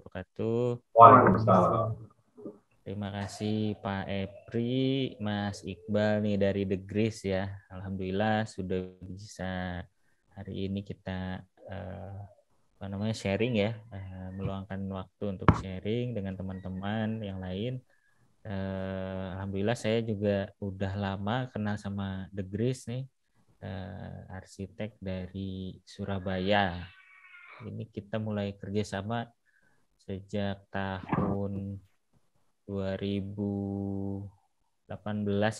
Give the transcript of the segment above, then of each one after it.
wabarakatuh. Waalaikumsalam. Terima kasih Pak Epri, Mas Iqbal nih dari The Grace ya. Alhamdulillah sudah bisa hari ini kita sharing ya, meluangkan waktu untuk sharing dengan teman-teman yang lain. Alhamdulillah saya juga udah lama kenal sama The Grace nih, arsitek dari Surabaya. Ini kita mulai kerjasama sejak tahun 2018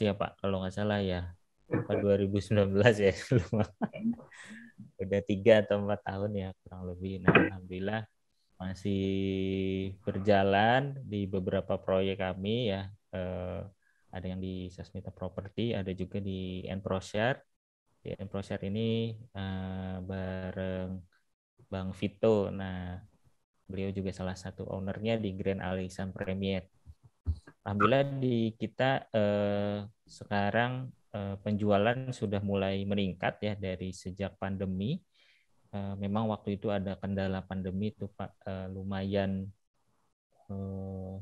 ya Pak, kalau nggak salah ya. Apa 2019 ya? Udah 3 atau 4 tahun ya kurang lebih. Nah, alhamdulillah masih berjalan di beberapa proyek kami ya. Ada yang di Sasmita Property, ada juga di Enproshare. Di Enproshare ini bareng Bang Vito. Nah, beliau juga salah satu ownernya di Grand Alisan Premier. Alhamdulillah di kita sekarang penjualan sudah mulai meningkat ya dari sejak pandemi. Memang waktu itu ada kendala pandemi itu Pak, lumayan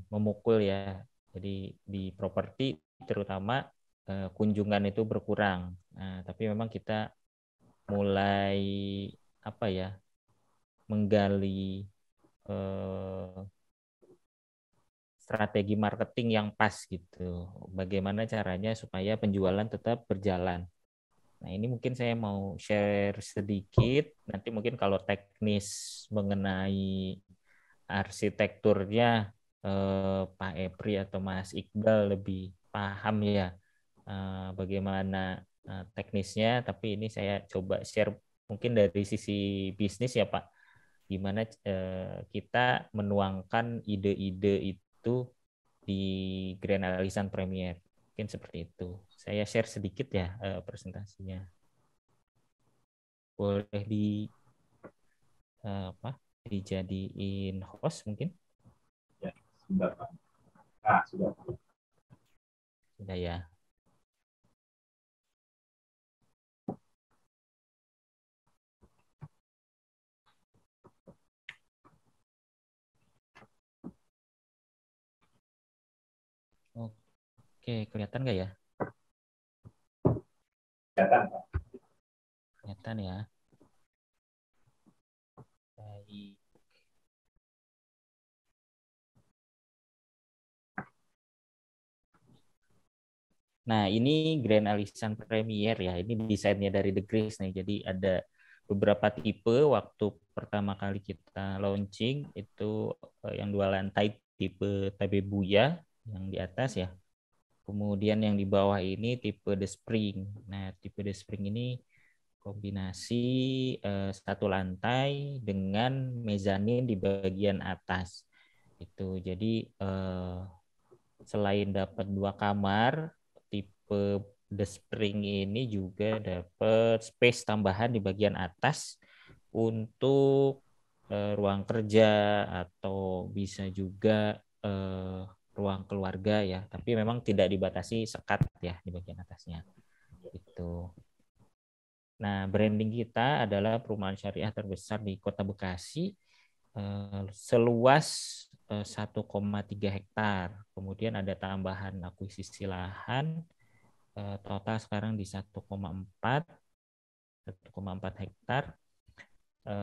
memukul ya. Jadi di properti terutama kunjungan itu berkurang. Nah, tapi memang kita mulai menggali strategi marketing yang pas gitu. Bagaimana caranya supaya penjualan tetap berjalan. Nah, ini mungkin saya mau share sedikit. Nanti mungkin kalau teknis mengenai arsitekturnya Pak Epri atau Mas Iqbal lebih paham ya bagaimana teknisnya. Tapi ini saya coba share mungkin dari sisi bisnis ya Pak. Gimana kita menuangkan ide-ide itu di Grand Alisan Premier. Mungkin seperti itu. Saya share sedikit ya presentasinya. Boleh dijadiin host mungkin? Ya, sudah Pak. Nah, sudah. Sudah ya. Oke, kelihatan nggak ya? Kelihatan Pak. Kelihatan ya. Baik. Nah, ini Grand Alisan Premier ya. Ini desainnya dari The Grace nih. Jadi ada beberapa tipe. Waktu pertama kali kita launching itu yang 2 lantai tipe Tabebuya yang di atas ya. Kemudian yang di bawah ini tipe The Spring. Nah, tipe The Spring ini kombinasi 1 lantai dengan mezanin di bagian atas. Itu jadi selain dapat 2 kamar, tipe The Spring ini juga dapat space tambahan di bagian atas untuk ruang kerja atau bisa juga ruang keluarga ya, tapi memang tidak dibatasi sekat ya di bagian atasnya. Itu. Nah, branding kita adalah perumahan syariah terbesar di Kota Bekasi, seluas 1,3 hektar. Kemudian ada tambahan akuisisi lahan, total sekarang di 1,4 hektar.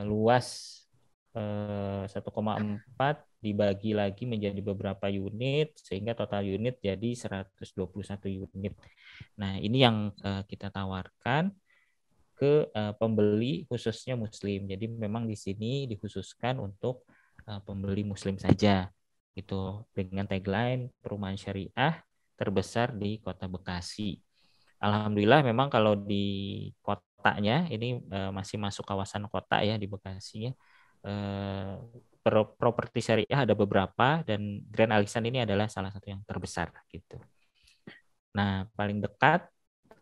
Luas 1,4 dibagi lagi menjadi beberapa unit sehingga total unit jadi 121 unit. Nah, ini yang kita tawarkan ke pembeli khususnya Muslim. Jadi memang di sini dikhususkan untuk pembeli Muslim saja. Itu dengan tagline perumahan syariah terbesar di Kota Bekasi. Alhamdulillah memang kalau di kotanya ini masih masuk kawasan kota ya di Bekasi ya. Properti syariah ada beberapa dan Grand Alisan ini adalah salah satu yang terbesar gitu. Nah, paling dekat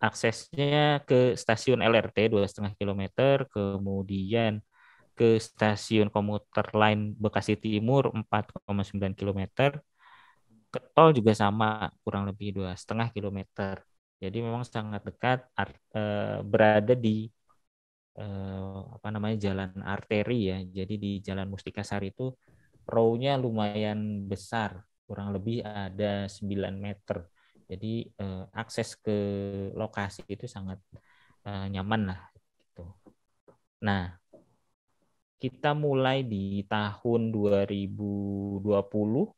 aksesnya ke stasiun LRT 2,5 km, kemudian ke stasiun komuter lain Bekasi Timur 4,9 km, ke tol juga sama kurang lebih 2,5 km. Jadi memang sangat dekat, berada di jalan arteri ya. Jadi di Jalan Mustika Sari itu row-nya lumayan besar, kurang lebih ada 9 meter. Jadi akses ke lokasi itu sangat nyaman lah gitu. Nah, kita mulai di tahun 2020,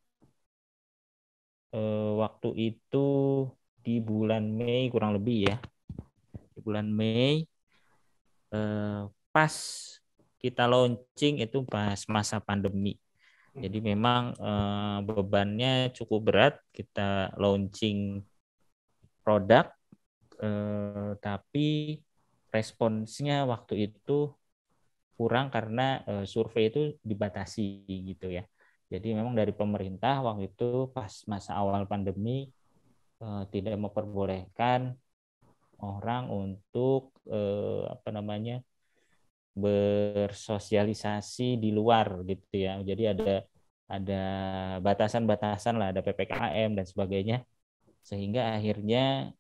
waktu itu di bulan Mei kurang lebih ya. Di bulan Mei pas kita launching itu pas masa pandemi. Jadi memang bebannya cukup berat, kita launching produk, tapi responsnya waktu itu kurang karena survei itu dibatasi gitu ya. Jadi memang dari pemerintah waktu itu pas masa awal pandemi tidak memperbolehkan orang untuk bersosialisasi di luar gitu ya. Jadi ada batasan-batasan lah, ada PPKM dan sebagainya, sehingga akhirnya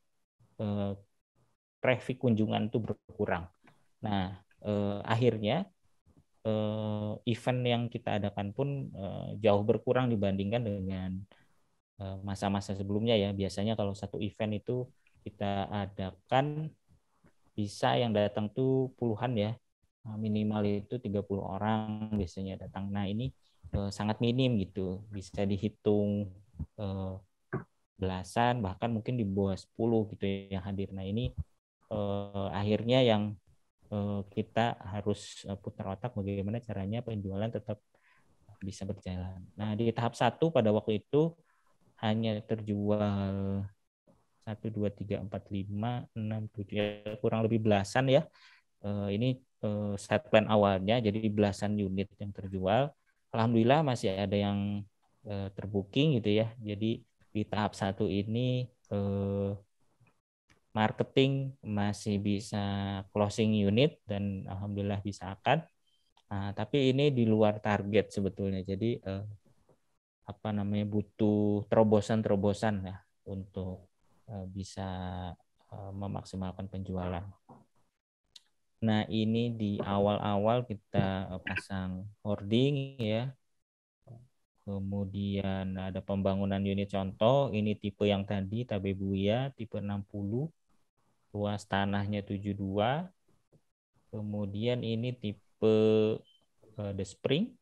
traffic kunjungan itu berkurang. Nah, akhirnya event yang kita adakan pun jauh berkurang dibandingkan dengan masa-masa sebelumnya ya. Biasanya kalau satu event itu kita adakan bisa yang datang tuh puluhan ya, minimal itu 30 orang biasanya datang. Nah ini sangat minim gitu, bisa dihitung belasan bahkan mungkin di bawah 10 gitu yang hadir. Nah ini akhirnya yang kita harus putar otak bagaimana caranya penjualan tetap bisa berjalan. Nah di tahap 1 pada waktu itu hanya terjual 1, 2, 3, 4, 5, 6, 7 ya, kurang lebih belasan ya. Ini set plan awalnya, jadi belasan unit yang terjual. Alhamdulillah masih ada yang terbooking gitu ya. Jadi di tahap 1 ini marketing masih bisa closing unit dan alhamdulillah bisa akad. Nah, tapi ini di luar target sebetulnya. Jadi butuh terobosan-terobosan ya untuk bisa memaksimalkan penjualan. Nah, ini di awal-awal kita pasang hoarding ya. Kemudian ada pembangunan unit contoh, ini tipe yang tadi Tabebuya tipe 60, luas tanahnya 72. Kemudian ini tipe The Spring,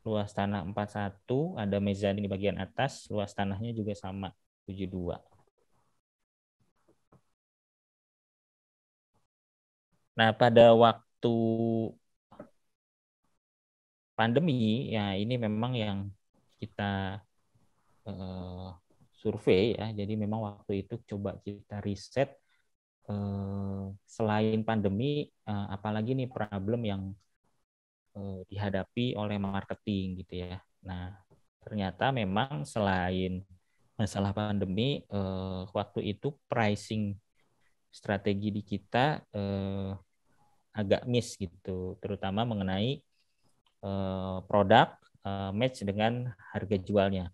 luas tanah 41, ada mezanin di bagian atas, luas tanahnya juga sama 72. Nah, pada waktu pandemi ya ini memang yang kita survei ya. Jadi memang waktu itu coba kita riset selain pandemi apalagi nih problem yang dihadapi oleh marketing gitu ya. Nah, ternyata memang selain masalah pandemi waktu itu pricing strategi di kita agak miss gitu, terutama mengenai produk match dengan harga jualnya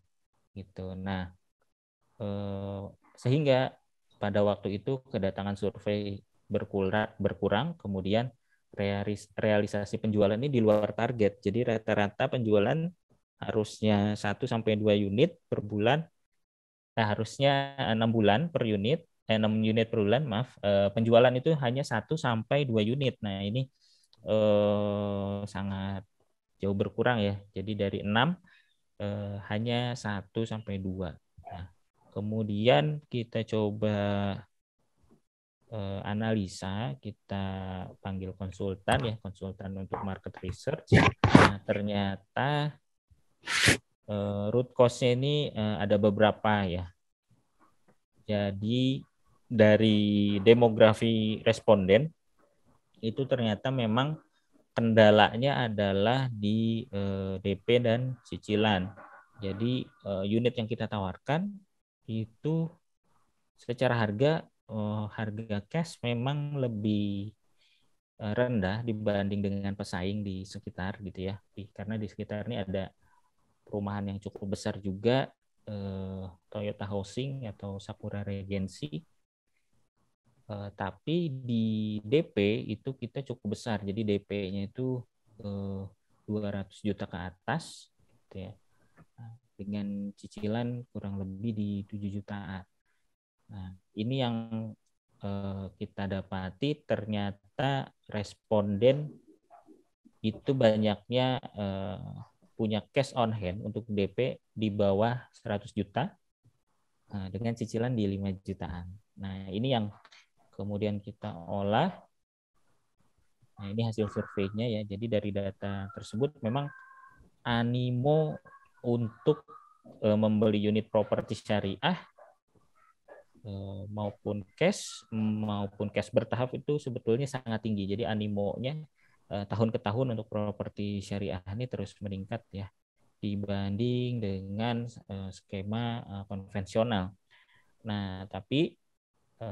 gitu. Nah, sehingga pada waktu itu kedatangan survei berkurang, kemudian realisasi penjualan ini di luar target. Jadi rata-rata penjualan harusnya 1-2 unit per bulan. Nah, harusnya 6 bulan per unit, 6 unit per bulan, maaf. Penjualan itu hanya 1-2 unit. Nah, ini sangat jauh berkurang ya. Jadi dari 6 hanya 1-2. Nah, kemudian kita coba analisa, kita panggil konsultan ya, konsultan untuk market research. Nah, ternyata root cause-nya ini ada beberapa ya. Jadi dari demografi responden itu ternyata memang kendalanya adalah di DP dan cicilan. Jadi unit yang kita tawarkan itu secara harga cash memang lebih rendah dibanding dengan pesaing di sekitar gitu ya. Karena di sekitar ini ada perumahan yang cukup besar juga, Toyota Housing atau Sakura Regency. Tapi di DP itu kita cukup besar. Jadi DP-nya itu 200 juta ke atas. gitu ya. Nah, dengan cicilan kurang lebih di 7 jutaan. Nah, ini yang kita dapati ternyata responden itu banyaknya punya cash on hand untuk DP di bawah 100 juta dengan cicilan di 5 jutaan. Nah, ini yang kemudian kita olah. Nah, ini hasil surveinya ya. Jadi dari data tersebut memang animo untuk membeli unit properti syariah maupun cash bertahap itu sebetulnya sangat tinggi. Jadi animonya tahun ke tahun untuk properti syariah ini terus meningkat ya dibanding dengan skema konvensional. Nah, tapi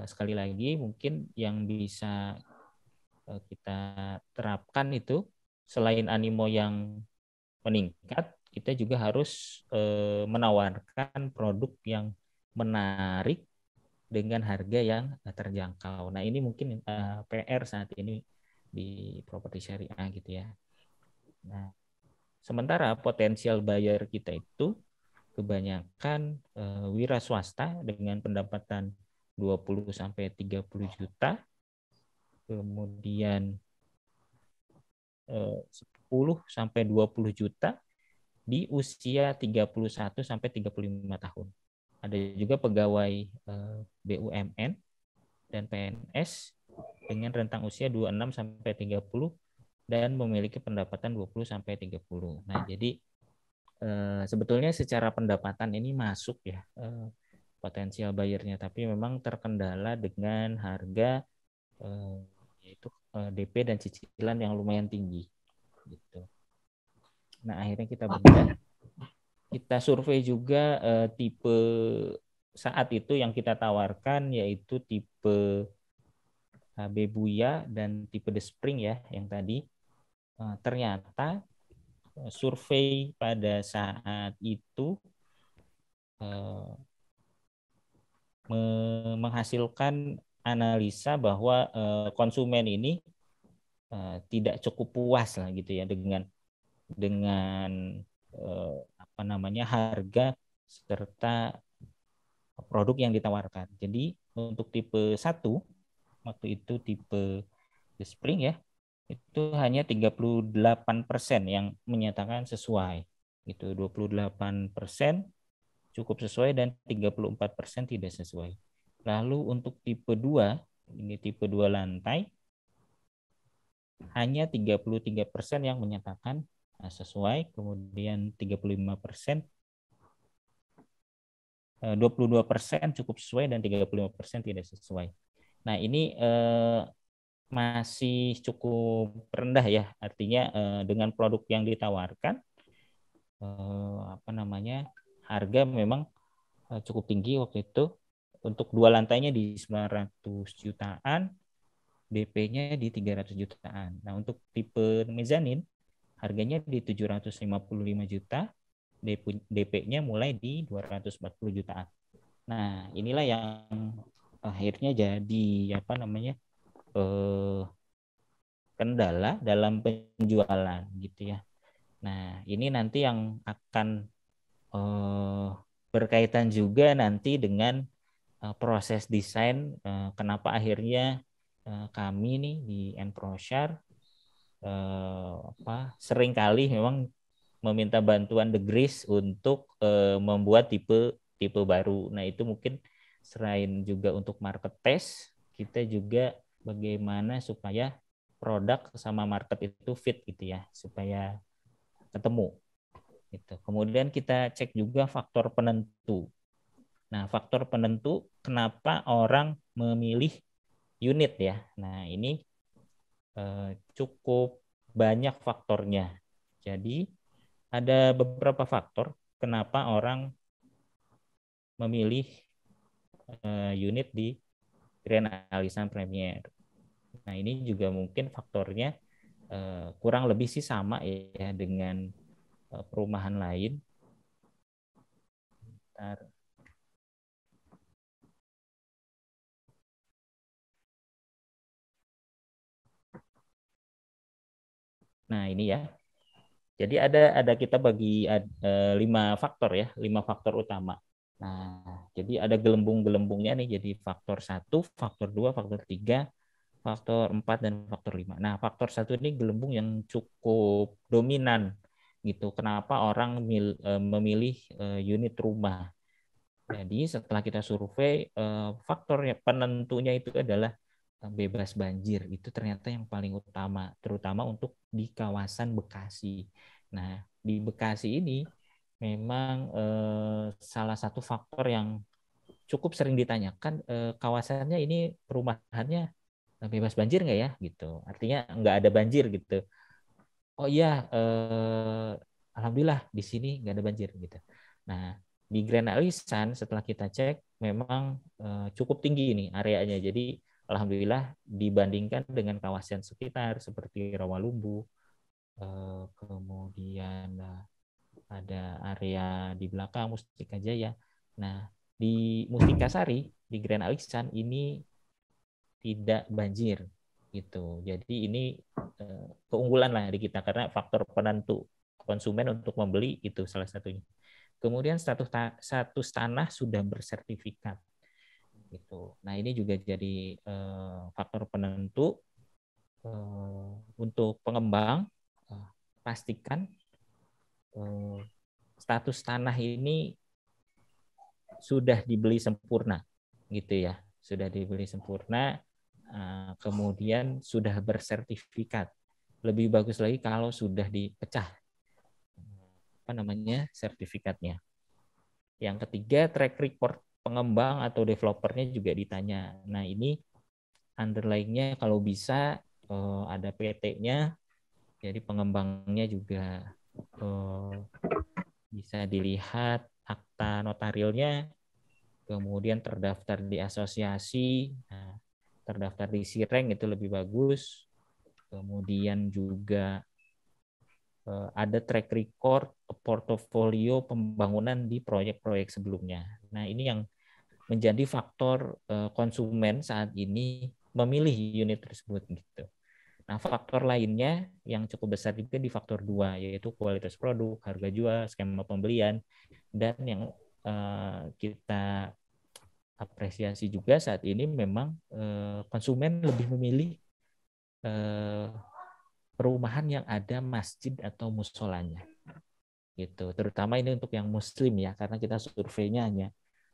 sekali lagi mungkin yang bisa kita terapkan itu selain animo yang meningkat, kita juga harus menawarkan produk yang menarik dengan harga yang terjangkau. Nah, ini mungkin PR saat ini di properti syariah gitu ya. Nah, sementara potensial buyer kita itu kebanyakan wira swasta dengan pendapatan 20 sampai 30 juta, kemudian 10 sampai 20 juta di usia 31 sampai 35 tahun. Ada juga pegawai BUMN dan PNS dengan rentang usia 26 sampai 30 dan memiliki pendapatan 20 sampai 30. Nah, jadi sebetulnya secara pendapatan ini masuk ya potensial bayarnya, tapi memang terkendala dengan harga yaitu DP dan cicilan yang lumayan tinggi gitu. Nah, akhirnya kita bedah, kita survei juga tipe saat itu yang kita tawarkan yaitu tipe HB Buya dan tipe The Spring ya yang tadi. Ternyata survei pada saat itu menghasilkan analisa bahwa konsumen ini tidak cukup puas lah gitu ya dengan apa namanya harga serta produk yang ditawarkan. Jadi untuk tipe 1 waktu itu tipe The Spring ya itu hanya 38% yang menyatakan sesuai gitu, 28% cukup sesuai dan 34% tidak sesuai. Lalu untuk tipe 2 ini tipe 2 lantai hanya 33% yang menyatakan sesuai, kemudian 35%, 22% cukup sesuai dan 35% tidak sesuai. Nah, ini masih cukup rendah ya, artinya dengan produk yang ditawarkan apa namanya harga memang cukup tinggi waktu itu. Untuk 2 lantainya di 900 jutaan, DP-nya di 300 jutaan. Nah, untuk tipe mezanin harganya di 755 juta, DP-nya mulai di 240 jutaan. Nah, inilah yang akhirnya jadi apa namanya kendala dalam penjualan gitu ya. Nah, ini nanti yang akan berkaitan juga nanti dengan proses desain. Kenapa akhirnya kami nih di Enproshare seringkali memang meminta bantuan The Grease untuk membuat tipe baru. Nah, itu mungkin selain juga untuk market test, kita juga bagaimana supaya produk sama market itu fit gitu ya, supaya ketemu gitu. Kemudian kita cek juga faktor penentu. Nah, faktor penentu kenapa orang memilih unit ya. Nah, ini cukup banyak faktornya. Jadi ada beberapa faktor kenapa orang memilih unit di Grand Alisan Premier. Nah, ini juga mungkin faktornya kurang lebih sih sama ya dengan perumahan lain. Bentar. Nah, ini ya. Jadi ada kita bagi 5 faktor ya, 5 faktor utama. Nah, jadi ada gelembung-gelembungnya nih, jadi faktor 1, faktor 2, faktor 3, faktor 4, dan faktor 5. Nah, faktor 1 ini gelembung yang cukup dominan gitu. Kenapa orang memilih unit rumah? Jadi setelah kita survei, faktor penentunya itu adalah bebas banjir. Itu ternyata yang paling utama, terutama untuk di kawasan Bekasi. Nah, di Bekasi ini memang salah satu faktor yang cukup sering ditanyakan, kawasannya ini perumahannya bebas banjir nggak ya gitu. Artinya nggak ada banjir gitu. Oh iya, alhamdulillah di sini nggak ada banjir gitu. Nah, di Grand Alisan setelah kita cek memang cukup tinggi ini areanya. Jadi alhamdulillah dibandingkan dengan kawasan sekitar seperti Rawalumbu, kemudian ada area di belakang Mustika Jaya. Nah, di Mustika Sari di Grand Alisan ini tidak banjir gitu. Jadi ini keunggulan lah di kita karena faktor penentu konsumen untuk membeli itu salah satunya. Kemudian status tanah sudah bersertifikat gitu. Nah, ini juga jadi faktor penentu untuk pengembang. Pastikan status tanah ini sudah dibeli sempurna gitu ya. Sudah dibeli sempurna, kemudian sudah bersertifikat. Lebih bagus lagi kalau sudah dipecah sertifikatnya. Yang ketiga, track record pengembang atau developernya juga ditanya. Nah, ini underlying-nya kalau bisa ada PT-nya, jadi pengembangnya juga bisa dilihat akta notarilnya, kemudian terdaftar di asosiasi, terdaftar di Sireng itu lebih bagus. Kemudian juga ada track record portofolio pembangunan di proyek-proyek sebelumnya. Nah, ini yang menjadi faktor konsumen saat ini memilih unit tersebut gitu. Nah, faktor lainnya yang cukup besar juga di faktor 2, yaitu kualitas produk, harga jual, skema pembelian, dan yang kita apresiasi juga saat ini memang konsumen lebih memilih perumahan yang ada masjid atau musolanya gitu, terutama ini untuk yang muslim ya, karena kita surveinya hanya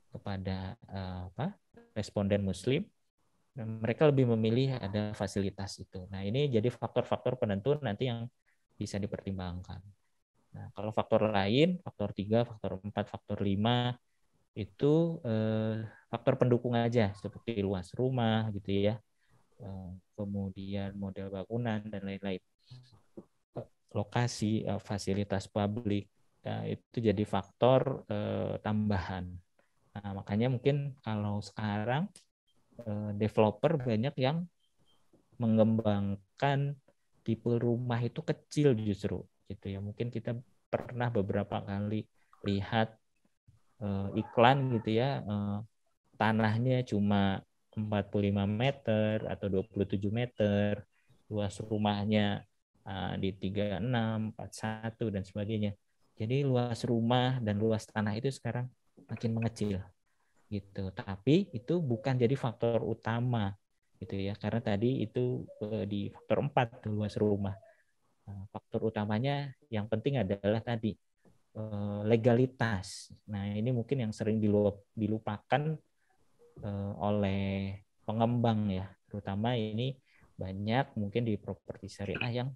kepada responden muslim, mereka lebih memilih ada fasilitas itu. Nah, ini jadi faktor-faktor penentu nanti yang bisa dipertimbangkan. Nah, kalau faktor lain, faktor 3, faktor 4, faktor 5 itu faktor pendukung aja seperti luas rumah gitu ya, kemudian model bangunan dan lain-lain, lokasi, fasilitas publik, itu jadi faktor tambahan. Nah, makanya mungkin kalau sekarang developer banyak yang mengembangkan tipe rumah itu kecil justru gitu ya. Mungkin kita pernah beberapa kali lihat iklan gitu ya, tanahnya cuma 45 meter atau 27 meter, luas rumahnya di 36, 41 dan sebagainya. Jadi luas rumah dan luas tanah itu sekarang makin mengecil gitu. Tapi itu bukan jadi faktor utama gitu ya. Karena tadi itu di faktor 4 luas rumah. Faktor utamanya yang penting adalah tadi legalitas. Nah, ini mungkin yang sering dilupakan oleh pengembang ya, terutama ini banyak mungkin di properti syariah yang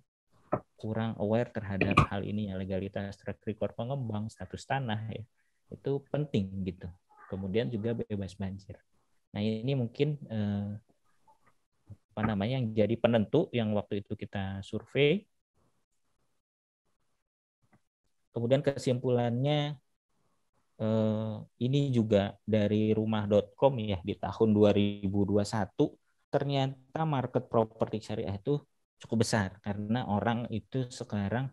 kurang aware terhadap hal ini ya, legalitas, track record pengembang, status tanah ya, itu penting gitu. Kemudian juga bebas banjir. Nah, ini mungkin yang jadi penentu yang waktu itu kita survei. Kemudian kesimpulannya ini juga dari rumah.com ya, di tahun 2021 ternyata market properti syariah itu cukup besar karena orang itu sekarang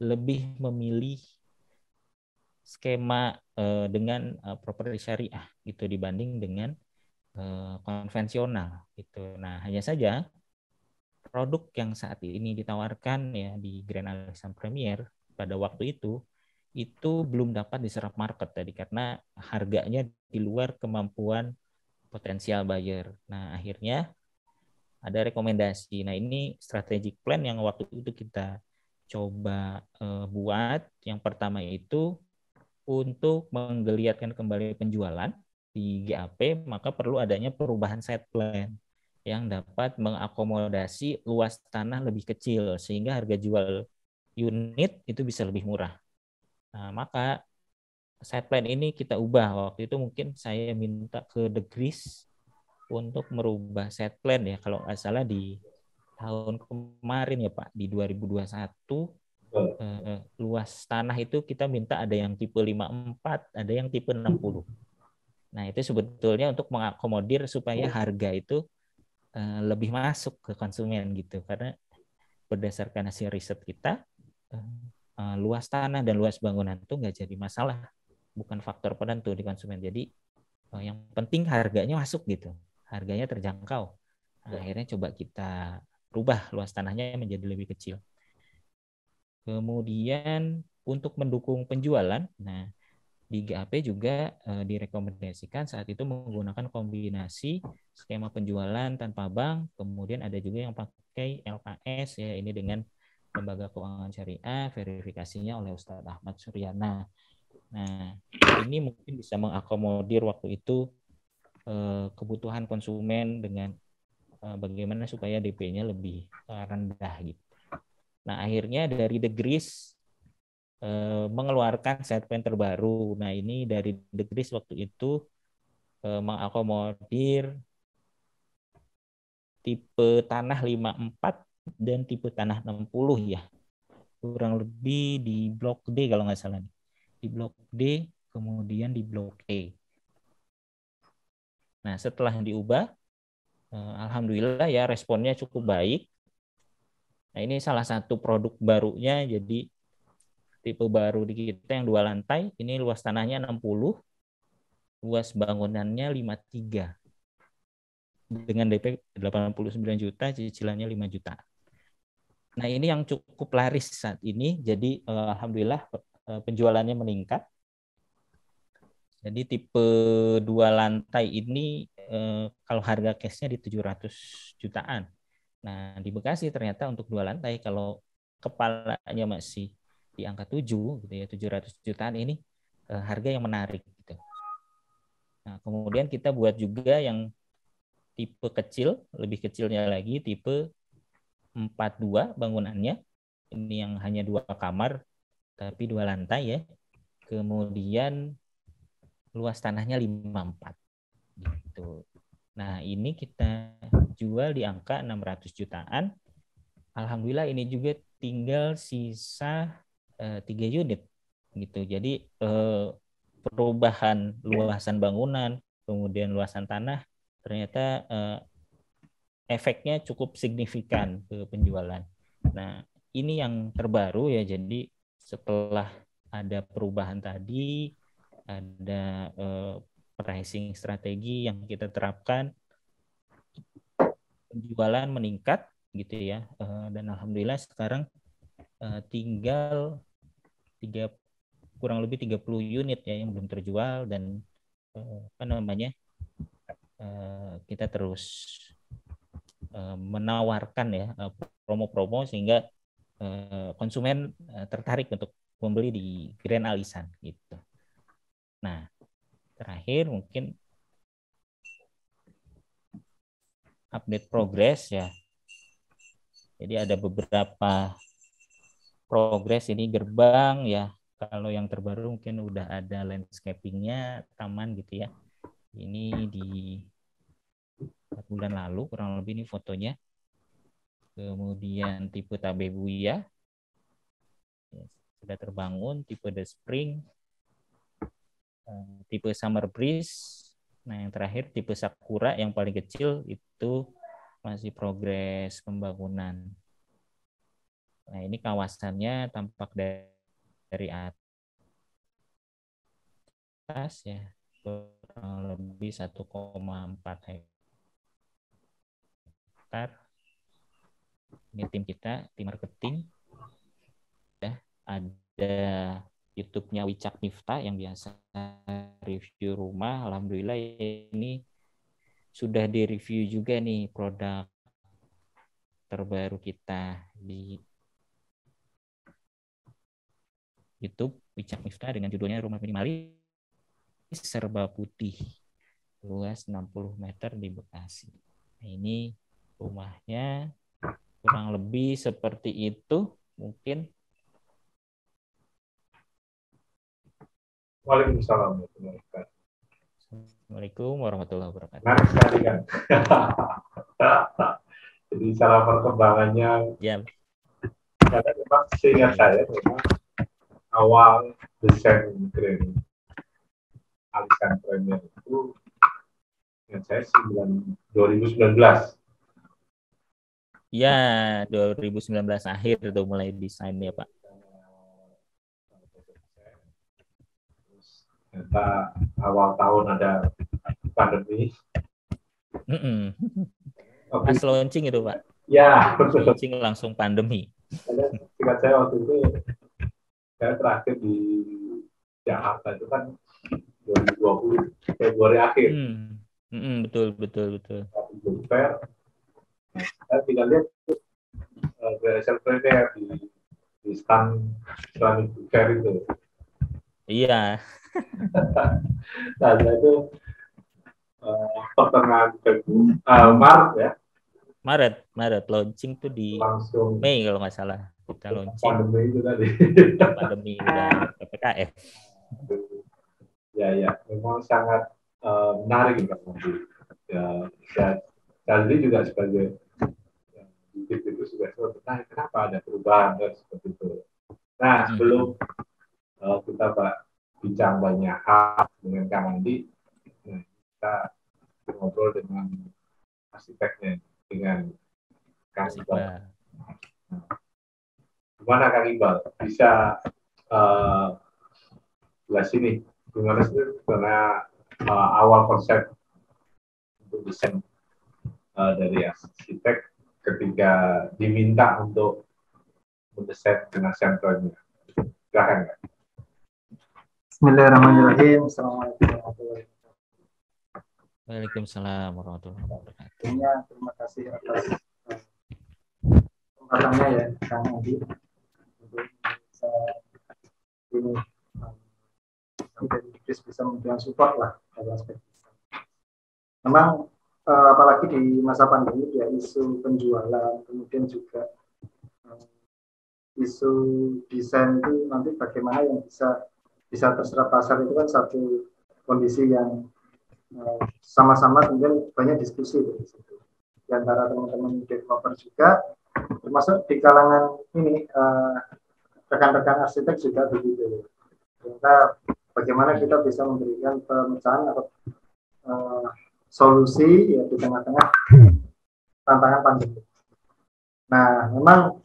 lebih memilih skema dengan properti syariah gitu dibanding dengan konvensional gitu. Nah, hanya saja produk yang saat ini ditawarkan ya di Grand Alisan Premier pada waktu itu belum dapat diserap market tadi karena harganya di luar kemampuan potensial buyer. Nah, akhirnya ada rekomendasi. Nah, ini strategic plan yang waktu itu kita coba buat. Yang pertama itu untuk menggeliatkan kembali penjualan di GAP, maka perlu adanya perubahan set plan yang dapat mengakomodasi luas tanah lebih kecil sehingga harga jual unit itu bisa lebih murah. Nah, maka set plan ini kita ubah. Waktu itu mungkin saya minta ke The Grease untuk merubah set plan ya, kalau nggak salah di tahun kemarin ya Pak, di 2021 luas tanah itu kita minta ada yang tipe 54, ada yang tipe 60. Nah, itu sebetulnya untuk mengakomodir supaya harga itu lebih masuk ke konsumen gitu. Karena berdasarkan hasil riset kita, luas tanah dan luas bangunan itu nggak jadi masalah, bukan faktor penentu di konsumen. Jadi yang penting harganya masuk gitu, harganya terjangkau. Nah, akhirnya coba kita rubah luas tanahnya menjadi lebih kecil. Kemudian untuk mendukung penjualan, nah di GAP juga direkomendasikan saat itu menggunakan kombinasi skema penjualan tanpa bank, kemudian ada juga yang pakai LKS ya, ini dengan lembaga keuangan syariah, verifikasinya oleh Ustadz Ahmad Suryana. Nah, ini mungkin bisa mengakomodir waktu itu kebutuhan konsumen dengan bagaimana supaya DP-nya lebih rendah gitu. Nah, akhirnya dari The Grease mengeluarkan set plan terbaru. Nah, ini dari The Grease waktu itu mengakomodir tipe tanah 54 dan tipe tanah 60 ya. Kurang lebih di blok D kalau nggak salah. Di blok D, kemudian di blok E. Nah, setelah diubah, alhamdulillah ya responnya cukup baik. Nah, ini salah satu produk barunya, jadi tipe baru di kita yang 2 lantai, ini luas tanahnya 60, luas bangunannya 53. Dengan DP 89 juta, cicilannya 5 juta. Nah, ini yang cukup laris saat ini, jadi alhamdulillah penjualannya meningkat. Jadi tipe 2 lantai ini kalau harga cashnya di 700 jutaan. Nah, di Bekasi ternyata untuk 2 lantai kalau kepalanya masih di angka 7 gitu ya, 700 jutaan ini harga yang menarik gitu. Nah, kemudian kita buat juga yang tipe kecil, lebih kecilnya lagi tipe 42 bangunannya. Ini yang hanya 2 kamar tapi 2 lantai ya. Kemudian luas tanahnya 54 gitu. Nah, ini kita jual di angka 600 jutaan. Alhamdulillah ini juga tinggal sisa 3 unit gitu. Jadi perubahan luasan bangunan, kemudian luasan tanah ternyata efeknya cukup signifikan ke penjualan. Nah, ini yang terbaru ya. Jadi setelah ada perubahan tadi, ada pricing strategi yang kita terapkan, penjualan meningkat gitu ya. Dan alhamdulillah sekarang tinggal kurang lebih 30 unit ya yang belum terjual, dan apa namanya, kita terus menawarkan ya promo-promo sehingga konsumen tertarik untuk membeli di Grand Alisan gitu. Nah, terakhir mungkin update progres ya. Jadi ada beberapa progres ini gerbang ya. Kalau yang terbaru mungkin udah ada landscapingnya, taman gitu ya. Ini di 4 bulan lalu kurang lebih ini fotonya. Kemudian tipe Tabebuya ya, sudah terbangun, tipe The Spring, tipe Summer Breeze. Nah, yang terakhir tipe Sakura yang paling kecil itu masih progres pembangunan. Nah, ini kawasannya tampak dari atas ya, kurang lebih 1,4 hektar. Ini tim kita, tim marketing. Ya, ada YouTube-nya Wicak Miftah yang biasa review rumah. Alhamdulillah ini sudah direview juga nih produk terbaru kita di YouTube Wicak Miftah dengan judulnya Rumah Minimalis Serba Putih, luas 60 meter di Bekasi. Nah, ini rumahnya kurang lebih seperti itu mungkin. Waalaikumsalam. Assalamualaikum warahmatullahi wabarakatuh. Menarik sekali kan. Jadi cara perkembangannya, Ya, karena memang seingat saya memang awal desain Grand Alisan Premier itu yang saya 2019. ya 2019 akhir tuh mulai desain ya Pak. Ternyata awal tahun ada pandemi. Pas launching itu Pak. Ya, Launching langsung pandemi. Singkat saya waktu itu, saya terakhir di Jakarta itu kan 2020 Februari akhir. Betul. Fair. Saya tinggal lihat BSL Premier di stand Islamic Fair itu. Iya. Nah, itu pertengahan Maret ya. Maret launching tuh di langsung Mei kalau nggak salah kita launching. Pandemi itu tadi. Pandemi udah PPKM. Ya, memang sangat menarik kan nanti. Ya, saya juga sebagai itu juga sebenarnya kenapa ada perubahan seperti itu. Nah, sebelum kita bincang banyak hal dengan Kang Andi, kita ngobrol dengan arsiteknya, dengan Kang Iqbal. Gimana Kang Iqbal bisa jelas ini gimana sih karena awal konsep untuk desain dari arsitek ketika diminta untuk mendesain dengan sentralnya. Silakan Kak. Bismillahirrahmanirrahim. Assalamualaikum warahmatullahi wabarakatuh. Waalaikumsalam warahmatullahi wabarakatuh. Terima kasih atas kesempatannya ya Kang Adi untuk bisa ini bisa memberikan support lah pada aspek desain. Memang apalagi di masa pandemi ya isu penjualan kemudian juga isu desain itu nanti bagaimana yang bisa terserap pasar itu kan satu kondisi yang sama-sama kemudian banyak diskusi di situ di antara teman-teman developer juga termasuk di kalangan ini rekan-rekan arsitek juga begitu. Kita bagaimana kita bisa memberikan pemecahan atau solusi ya di tengah-tengah tantangan pandemi. Nah, memang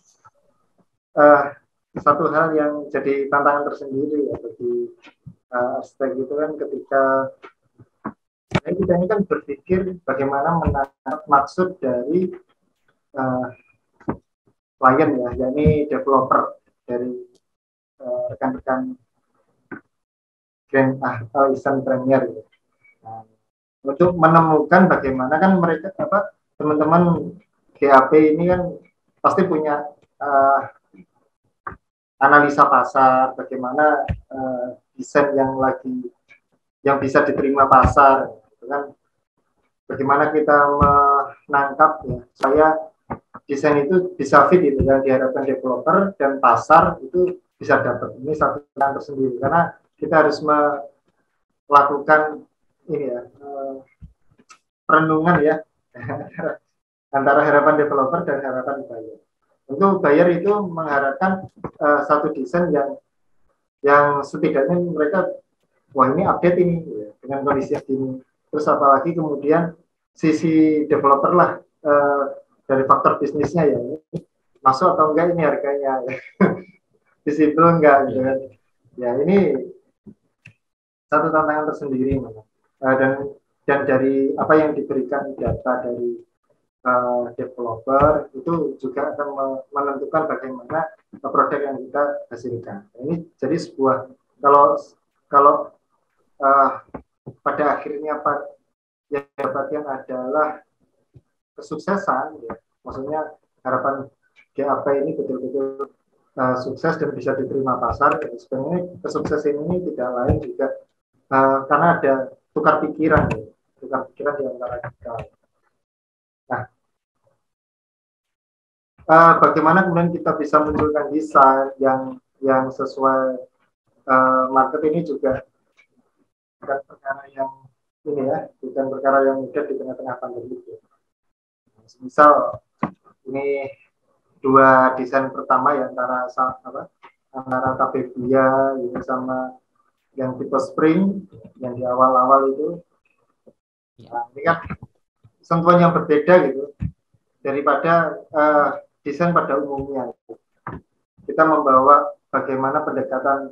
satu hal yang jadi tantangan tersendiri ya bagi arsitek itu kan ketika kita ini kan berpikir bagaimana menangkap maksud dari klien ya, yakni developer dari rekan-rekan Grand Alisan Premier ya. Nah, untuk menemukan bagaimana kan mereka teman-teman GAP ini kan pasti punya analisa pasar, bagaimana desain yang bisa diterima pasar, gitu kan? Bagaimana kita menangkap ya, saya desain itu bisa fit itu yang diharapkan developer dan pasar itu bisa dapat. Ini satu yang tersendiri karena kita harus melakukan ini ya renungan ya antara harapan developer dan harapan buyer. Untuk buyer itu mengharapkan satu desain yang setidaknya mereka wah ini update ini ya, dengan kondisi ini. Terus apalagi kemudian sisi developer lah dari faktor bisnisnya ya ini masuk atau enggak ini harganya visible enggak gitu kan. Ya ini satu tantangan tersendiri dan dari apa yang diberikan data dari developer itu juga akan menentukan bagaimana produk yang kita hasilkan. Ini jadi sebuah kalau pada akhirnya yang dapatkan adalah kesuksesan, ya. Maksudnya harapan GAP ini betul-betul sukses dan bisa diterima pasar. Sebenarnya kesuksesan ini tidak lain juga karena ada tukar pikiran di antara kita. Nah, bagaimana kemudian kita bisa munculkan desain yang sesuai market ini juga bukan perkara yang ini ya, bukan perkara yang mudah di tengah-tengah pandemi. Misal ini dua desain pertama ya antara Tabebuya ini sama yang tipe spring yang di awal-awal itu. Nah, ini kan sentuhan yang berbeda gitu daripada desain pada umumnya. Kita membawa bagaimana pendekatan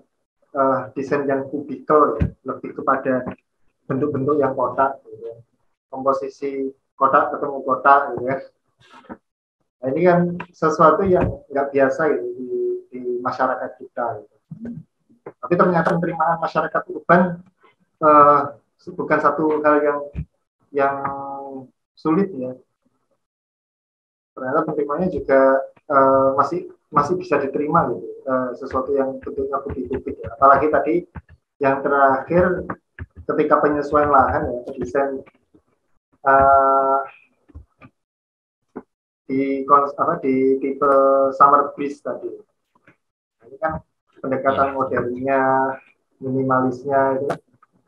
desain yang kubikel, ya, lebih kepada bentuk-bentuk yang kotak, gitu. Komposisi kotak ketemu kotak, gitu ya. Nah, ini kan sesuatu yang nggak biasa gitu, di masyarakat kita. Gitu. Tapi ternyata penerimaan masyarakat urban bukan satu hal yang sulit ya. Ternyata penerimaannya juga masih bisa diterima gitu, sesuatu yang bentuknya kubik-kubik ya. Apalagi tadi yang terakhir ketika penyesuaian lahan ya, desain di tipe summer breeze tadi. Nah, ini kan pendekatan modernnya, minimalisnya itu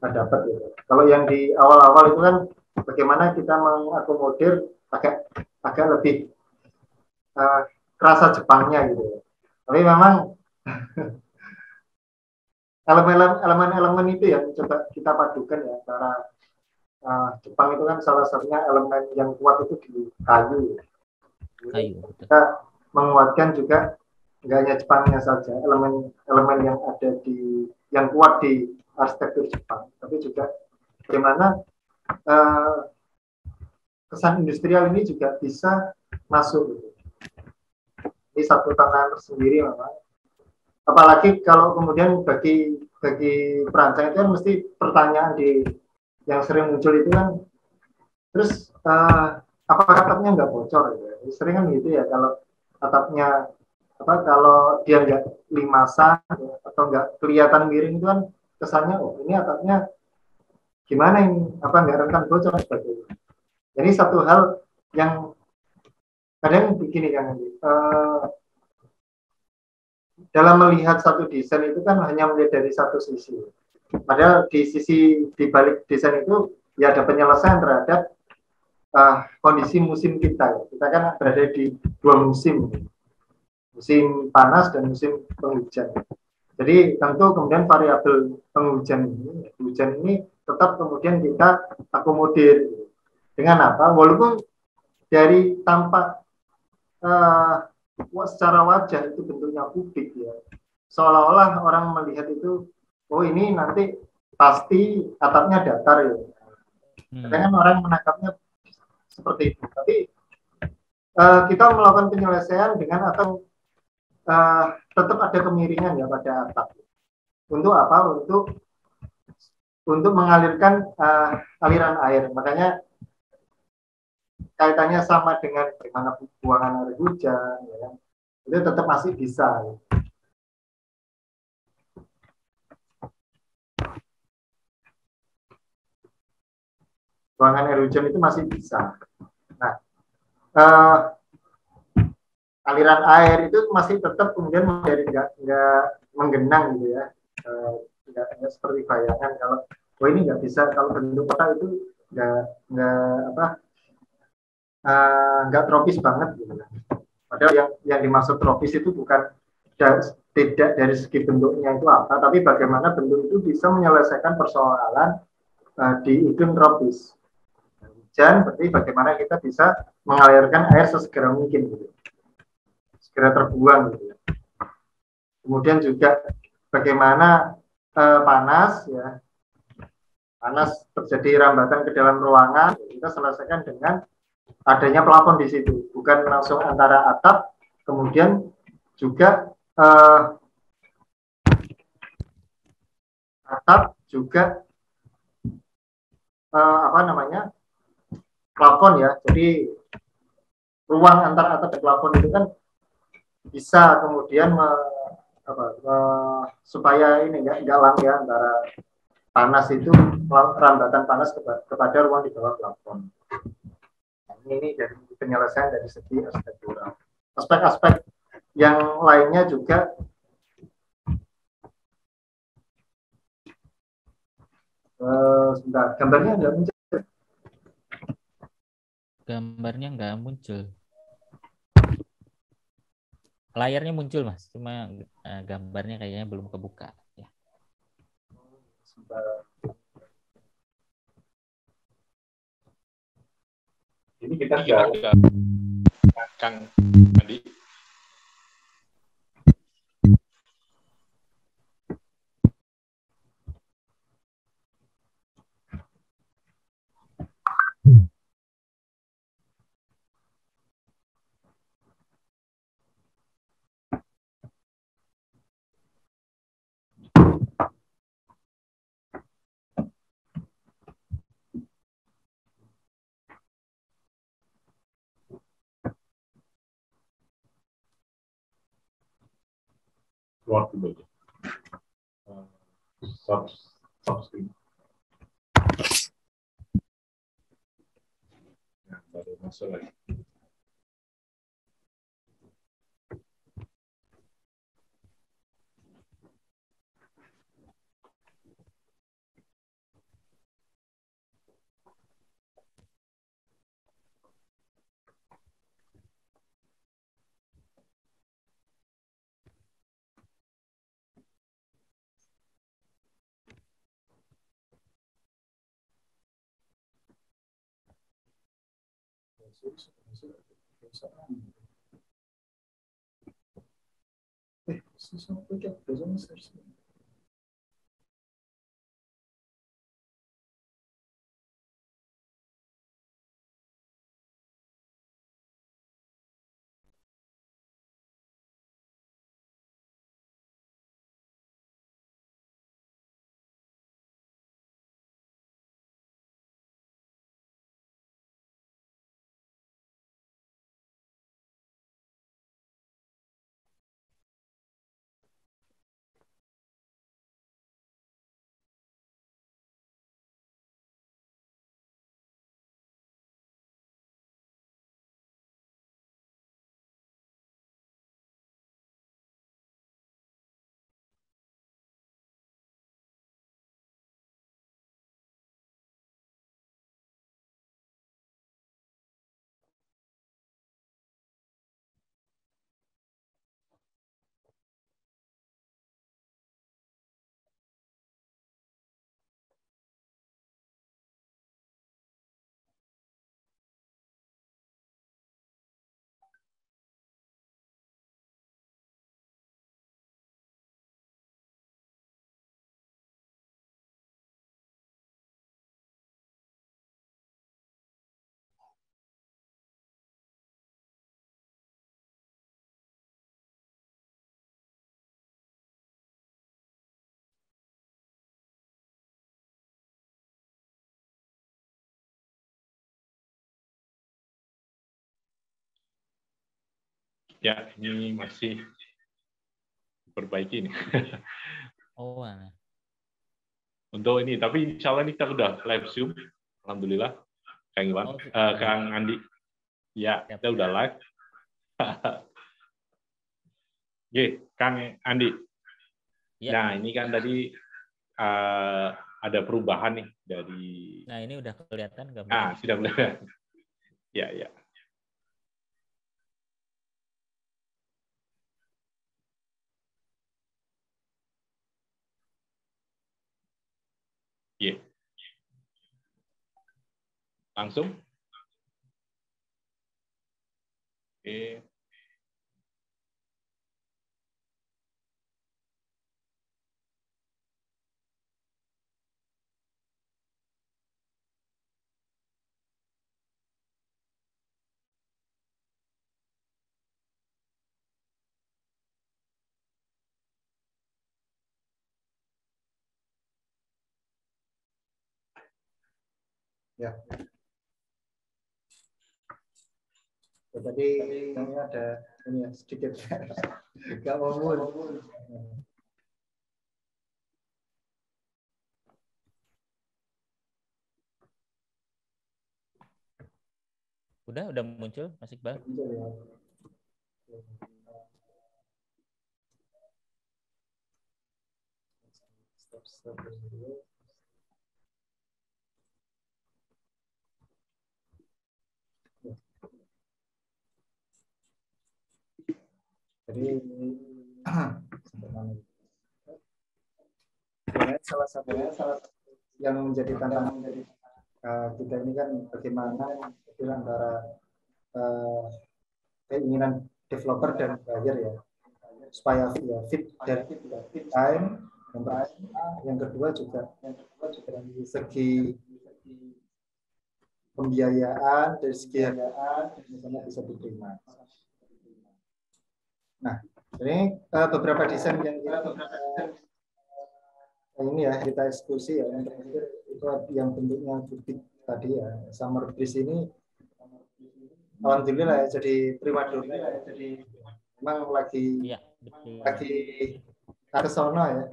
nggak dapat ya. Kalau yang di awal-awal itu kan bagaimana kita mengakomodir agak lebih rasa Jepangnya gitu. Tapi memang elemen-elemen itu yang coba kita padukan ya, antara Jepang itu kan salah satunya elemen yang kuat itu di kayu. Kita menguatkan juga nggak hanya Jepangnya saja, elemen yang ada yang kuat di arsitektur Jepang, tapi juga bagaimana kesan industrial ini juga bisa masuk gitu. Ini satu tantangan tersendiri memang. Apalagi kalau kemudian bagi perancang itu kan mesti pertanyaan yang sering muncul itu kan, terus apakah atapnya nggak bocor ya? Sering kan gitu ya, kalau atapnya kalau dia nggak limasan ya, atau nggak kelihatan miring itu kan kesannya ini atapnya gimana ini, nggak rentan bocor sebagainya. Jadi satu hal yang kadang begini kan dalam melihat satu desain itu kan hanya melihat dari satu sisi. Padahal di balik desain itu ya ada penyelesaian terhadap kondisi musim kita. Kita kan berada di dua musim panas dan musim penghujan. Jadi tentu kemudian variabel hujan ini tetap kemudian kita akomodir dengan apa? Walaupun dari tampak secara wajah itu bentuknya kubik ya, seolah-olah orang melihat itu, oh ini nanti pasti atapnya datar ya. Kadang orang menangkapnya seperti itu. Tapi kita melakukan penyelesaian dengan atau tetap ada kemiringan ya pada atap. Untuk apa? Untuk mengalirkan aliran air. Makanya kaitannya sama dengan bagaimana buangan air hujan, ya, itu tetap masih bisa. Ya. Buangan air hujan itu masih bisa. Nah, aliran air itu masih tetap kemudian nggak menggenang gitu ya, nggak seperti bayangan kalau ini nggak bisa, kalau bentuk kota itu nggak tropis banget gitu. Padahal yang dimaksud tropis itu bukan tidak dari segi bentuknya itu apa, tapi bagaimana bentuk itu bisa menyelesaikan persoalan di iklim tropis. Hujan berarti bagaimana kita bisa mengalirkan air sesegera mungkin gitu. Segera terbuang gitu. Kemudian juga bagaimana panas ya. Panas terjadi rambatan ke dalam ruangan, kita selesaikan dengan adanya plafon di situ, bukan langsung antara atap, kemudian juga atap juga apa namanya plafon ya. Jadi ruang antara atap dan plafon itu kan bisa kemudian supaya ini nggak lang ya antara panas itu, rambatan panas kepada ruang di bawah plafon. Ini dari penyelesaian dari segi arsitektural. Aspek-aspek yang lainnya juga sebentar, gambarnya nggak muncul. Gambarnya nggak muncul. Layarnya muncul, Mas, cuma gambarnya kayaknya belum kebuka. Ya. Ini kita sudah Kang Andi. Keluar dulu aja. Subscreen. Nah, baru masuk lagi. Ya, ini masih perbaiki nih. Oh, nah. Untuk ini, tapi insya Allah ini kita udah live Zoom. Alhamdulillah. Kang Iwan, Kang Andi. Ya, kita udah live. Oke, Kang Andi. Ya. Nah, ini kan tadi ada perubahan nih dari. Nah, ini udah kelihatan Ah, gambarnya. sudah mulai. Ya, ya. Iya. Langsung. Oke. Ya. Tadi ini ada ini ya, sedikit nggak mau mul. Udah muncul Mas Iqbal? Stop dulu. Jadi salah satu yang menjadi tantangan dari kita ini kan bagaimana antara keinginan developer dan buyer ya supaya fit dari time yang kedua juga dari segi pembiayaan dari segi misalnya bisa diterima. Nah, ini beberapa desain yang ini ya kita eksekusi ya. Yang terakhir itu yang bentuknya butik tadi ya. Summer Breeze ini alhamdulillah ya jadi primadona ya. Jadi memang lagi Iya, betul. lagi kesana ya.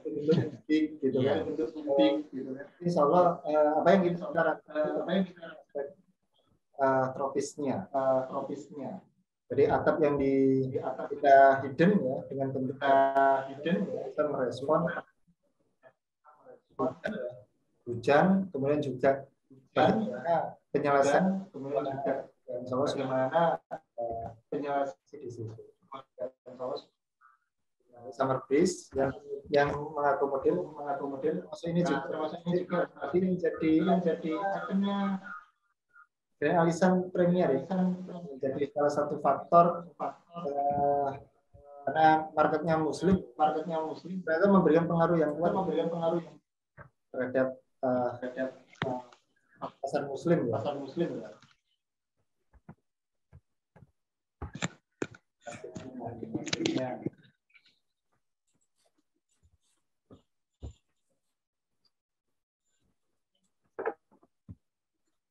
Bentuk butik gitu kan. Bentuk butik gitu kan. Insya Allah apa yang kita tropisnya. Jadi atap yang kita hidden ya dengan bentuk hidden ya, kita merespon hujan, kemudian juga bagaimana penyelesaian, kemudian juga bagaimana penyelesaian di situ. Summer Breeze yang mengakomodir maksud ini juga tapi menjadi akhirnya alisan Premier menjadi salah satu faktor karena marketnya muslim ternyata memberikan pengaruh yang kuat terhadap pasar muslim ya.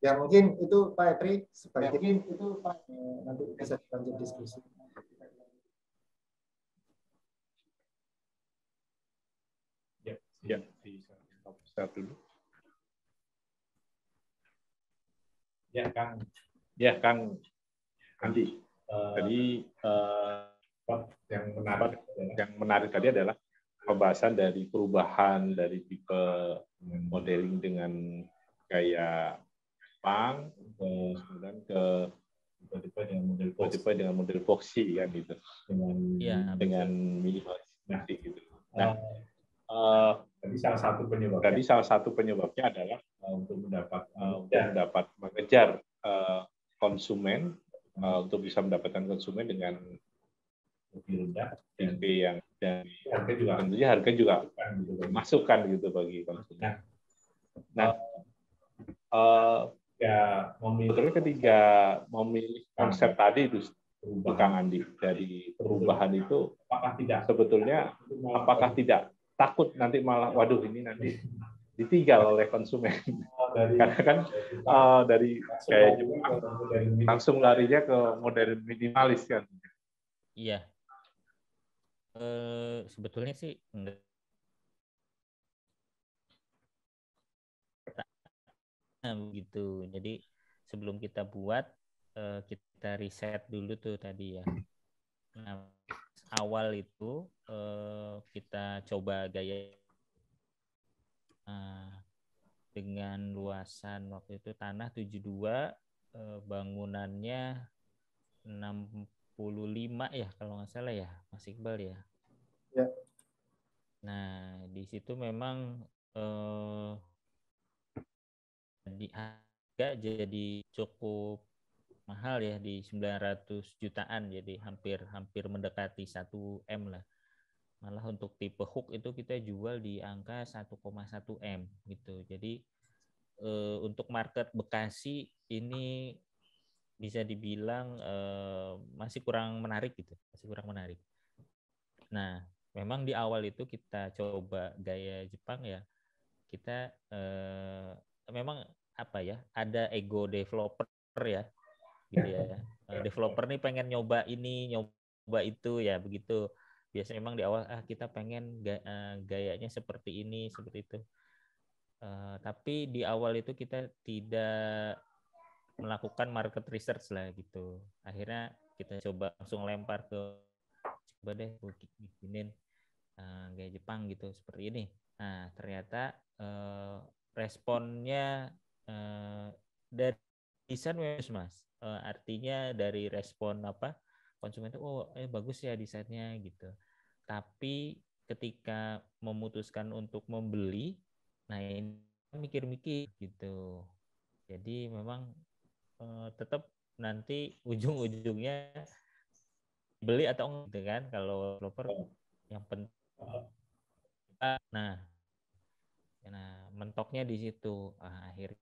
Ya mungkin itu Pak Epri sebagai nanti bisa lanjut diskusi. Ya, di stop dulu. Ya, Kang Andi. Tadi yang menarik tadi adalah pembahasan dari perubahan dari tipe modeling dengan gaya Jepang, kemudian ke tipe dengan model boxy kan gitu, dengan minimalistik gitu. Nah, tadi salah satu penyebabnya adalah untuk mendapat mengejar konsumen, untuk bisa mendapatkan konsumen dengan lebih rendah tipe yang dan tentunya harga juga masukkan gitu bagi konsumen. Nah, sebetulnya ketika memilih konsep tadi itu Kang Andi dari perubahan itu sebetulnya apakah tidak takut nanti malah waduh ini nanti ditinggal oleh konsumen karena kan dari kayak Jepang langsung larinya ke modern minimalis kan. Iya. Sebetulnya sih enggak. Nah, begitu. Jadi sebelum kita buat kita riset dulu tuh tadi ya. Nah, awal itu kita coba gaya dengan luasan waktu itu tanah 72, bangunannya 65 ya kalau nggak salah ya Mas Iqbal ya. Ya. Nah di situ memang di harga jadi cukup mahal ya di 900 jutaan, jadi hampir mendekati 1 M lah. Malah untuk tipe hook itu kita jual di angka 1,1 M gitu. Jadi untuk market Bekasi ini bisa dibilang masih kurang menarik gitu, Nah, memang di awal itu kita coba gaya Jepang ya, kita memang apa ya, ada ego developer ya, gitu ya. Developer nih pengen nyoba ini, nyoba itu ya begitu. Biasanya memang di awal kita pengen gayanya seperti ini, seperti itu. Tapi di awal itu kita tidak melakukan market research lah gitu. Akhirnya kita coba langsung lempar ke coba deh bikinin gaya Jepang gitu seperti ini. Nah ternyata responnya dari desain mas, artinya dari respon apa konsumen itu bagus ya desainnya gitu. Tapi ketika memutuskan untuk membeli, nah ini mikir-mikir gitu. Jadi memang tetap nanti ujung-ujungnya beli atau enggak gitu kan, kalau developer yang penting. Nah mentoknya di situ. Akhirnya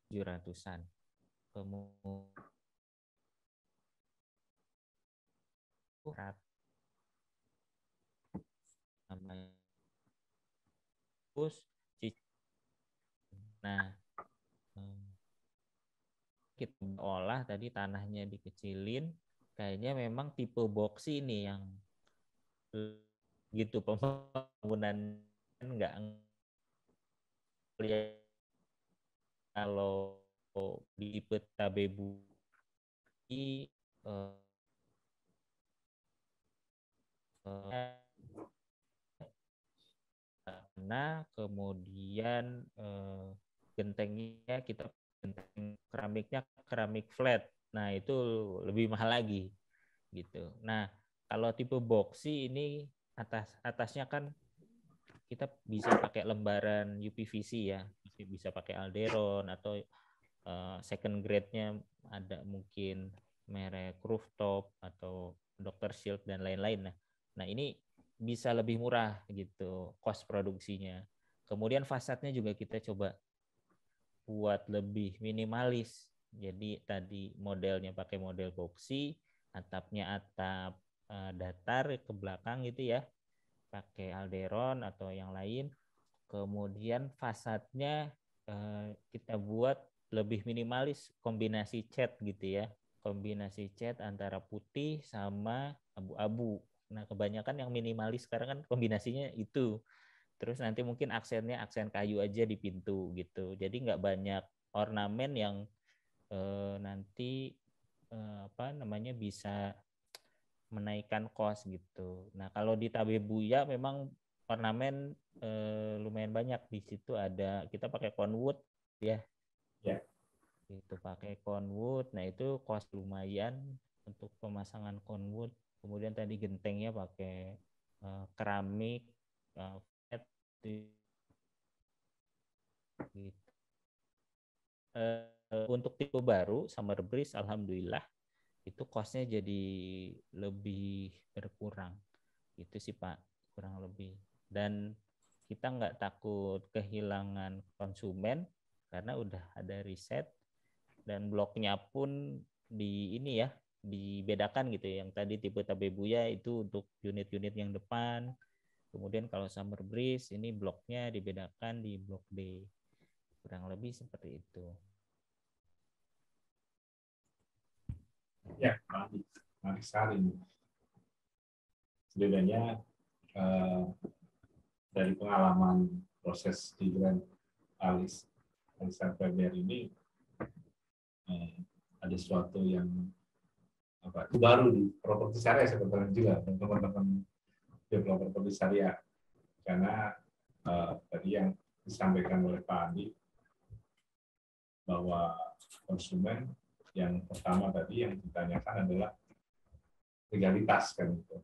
700-an. Kemudian namanya nah kita olah tadi tanahnya dikecilin, kayaknya memang tipe boxy ini yang gitu pembangunan nggak lihat kalau di tipe Tabebu karena kemudian gentengnya kita genteng keramiknya keramik flat, nah itu lebih mahal lagi gitu. Nah kalau tipe boxy ini atasnya kan kita bisa pakai lembaran UPVC ya, bisa pakai Alderon atau second grade-nya ada mungkin merek rooftop atau Dr. Shield dan lain-lain. Nah ini bisa lebih murah gitu cost produksinya. Kemudian fasadnya juga kita coba buat lebih minimalis. Jadi tadi modelnya pakai model boxy, atapnya atap datar ke belakang gitu ya, pakai Alderon atau yang lain. Kemudian fasadnya kita buat lebih minimalis, kombinasi cat gitu ya, kombinasi cat antara putih sama abu-abu. Nah kebanyakan yang minimalis sekarang kan kombinasinya itu. Terus nanti mungkin aksennya aksen kayu aja di pintu gitu. Jadi nggak banyak ornamen yang nanti apa namanya bisa menaikkan cost gitu. Nah kalau di Tabebuya memang ornamen lumayan banyak. Di situ ada kita pakai conwood ya. Ya. Itu pakai conwood. Nah itu cost lumayan untuk pemasangan conwood. Kemudian tadi gentengnya pakai keramik gitu. Untuk tipe baru Summer Breeze alhamdulillah itu costnya jadi lebih berkurang. Itu sih Pak kurang lebih. Dan kita nggak takut kehilangan konsumen karena udah ada riset dan bloknya pun di ini ya dibedakan gitu ya. Yang tadi tipe Tabebuya itu untuk unit-unit yang depan. Kemudian kalau Summer Breeze ini bloknya dibedakan di blok D. Kurang lebih seperti itu. Ya, menarik sekali. Bedanya dari pengalaman proses di Grand Alisan Premier ini ada sesuatu yang itu baru di properti syariah sebetulnya juga teman-teman developer properti syariah, karena tadi yang disampaikan oleh Pak Andi bahwa konsumen yang pertama tadi yang ditanyakan adalah legalitas kan itu.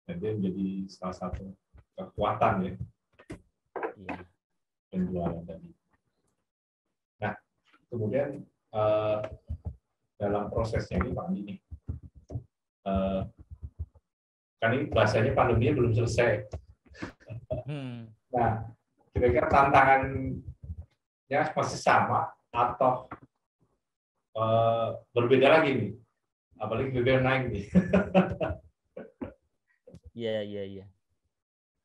Dan dia menjadi salah satu kekuatan ya penjualan tadi. Nah, kemudian dalam prosesnya ini Pak Andi nih, kan ini bahasanya pandeminya belum selesai. Nah, kira-kira tantangannya masih sama atau berbeda lagi nih Apalagi BBM naik nih. Iya.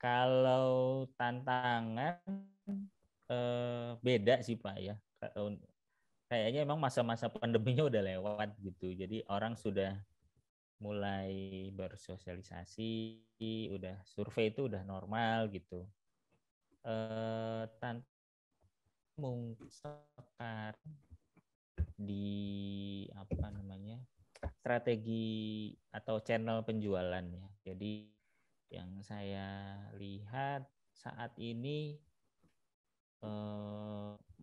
Kalau tantangan beda sih Pak ya. Kayaknya emang masa-masa pandeminya udah lewat gitu. Jadi orang sudah mulai bersosialisasi, udah survei itu udah normal gitu. Mungkin sekarang di apa namanya strategi atau channel penjualan ya. Jadi yang saya lihat saat ini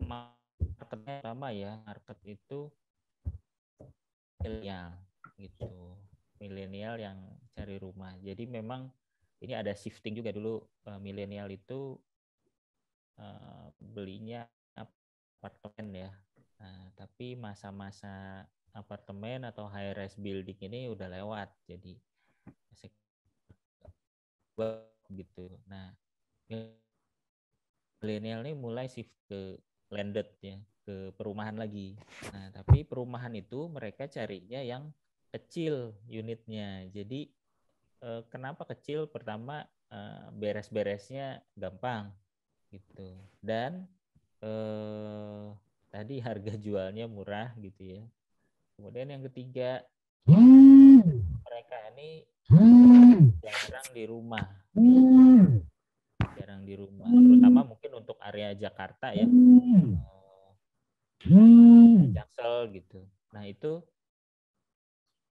marketnya sama ya, market itu milenial gitu, milenial yang cari rumah. Jadi memang ini ada shifting juga. Dulu milenial itu belinya apartemen ya. Nah, tapi masa-masa apartemen atau high rise building ini udah lewat. Jadi gitu. Nah, milenial ini mulai shift ke landed ya, ke perumahan lagi. Nah, tapi perumahan itu mereka carinya yang kecil unitnya. Jadi kenapa kecil? Pertama beres-beresnya gampang gitu. Dan tadi harga jualnya murah gitu ya. Kemudian yang ketiga, mereka ini jarang di rumah. Jarang di rumah, terutama mungkin untuk area Jakarta ya, Jaksel gitu. Nah itu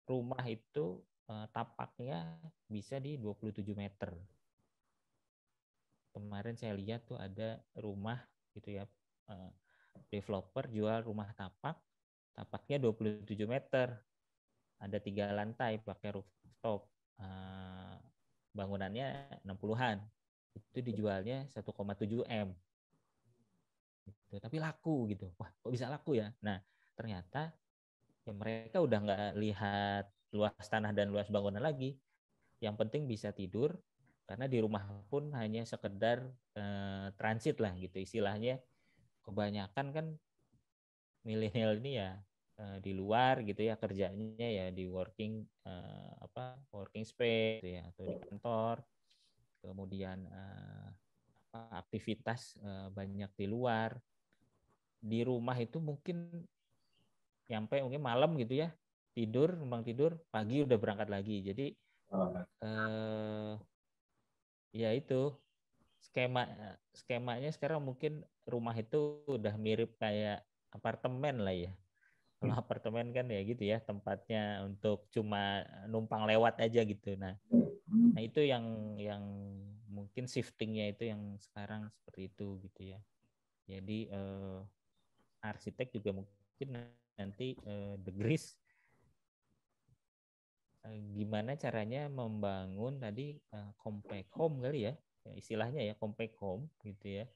rumah itu tapaknya bisa di 27 meter. Kemarin saya lihat tuh ada rumah gitu ya, developer jual rumah tapaknya 27 meter, ada 3 lantai pakai rooftop, bangunannya 60-an, itu dijualnya 1,7 M gitu. Tapi laku gitu. Wah, kok bisa laku ya? Nah, ternyata ya mereka udah nggak lihat luas tanah dan luas bangunan lagi. Yang penting bisa tidur, karena di rumah pun hanya sekedar transit lah gitu istilahnya. Kebanyakan kan milenial ini ya di luar gitu ya, kerjanya ya di working space gitu ya, atau di kantor. Kemudian aktivitas banyak di luar. Di rumah itu mungkin mungkin malam gitu ya, numpang tidur, pagi udah berangkat lagi. Jadi ya itu skemanya sekarang mungkin rumah itu udah mirip kayak apartemen lah ya. Kalau apartemen kan ya gitu ya, tempatnya untuk cuma numpang lewat aja gitu. Nah itu yang mungkin shiftingnya itu yang sekarang seperti itu gitu ya. Jadi arsitek juga mungkin nanti The Grease gimana caranya membangun tadi compact home kali ya, istilahnya ya compact home gitu ya.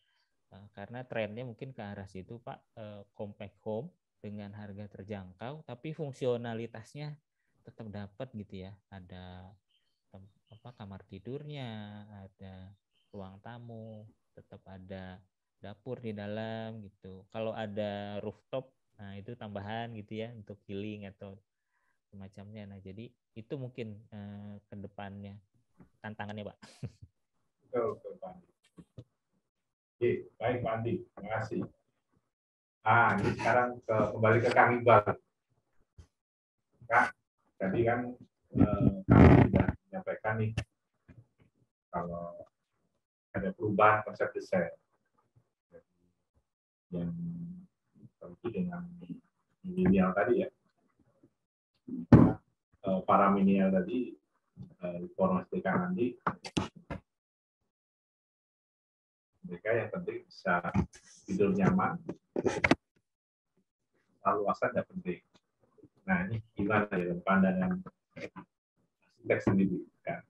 Karena trennya mungkin ke arah situ Pak, compact home dengan harga terjangkau tapi fungsionalitasnya tetap dapat gitu ya. Ada kamar tidurnya, ada ruang tamu, tetap ada dapur di dalam gitu. Kalau ada rooftop, nah itu tambahan gitu ya untuk healing atau semacamnya. Nah jadi itu mungkin ke depannya tantangannya Pak. Betul, Pak. Oke, baik Pak Andi, terima kasih. Ini sekarang kembali ke Kang Iqbal. Kak, tadi kan kami sudah menyampaikan nih kalau ada perubahan konsep desain yang tentu dengan milenial tadi ya. Para milenial tadi informasi Kang Andi, mereka yang penting bisa tidur nyaman, luasan tidak penting. Nah ini gimana dalam pandangan arsitek sendiri kan?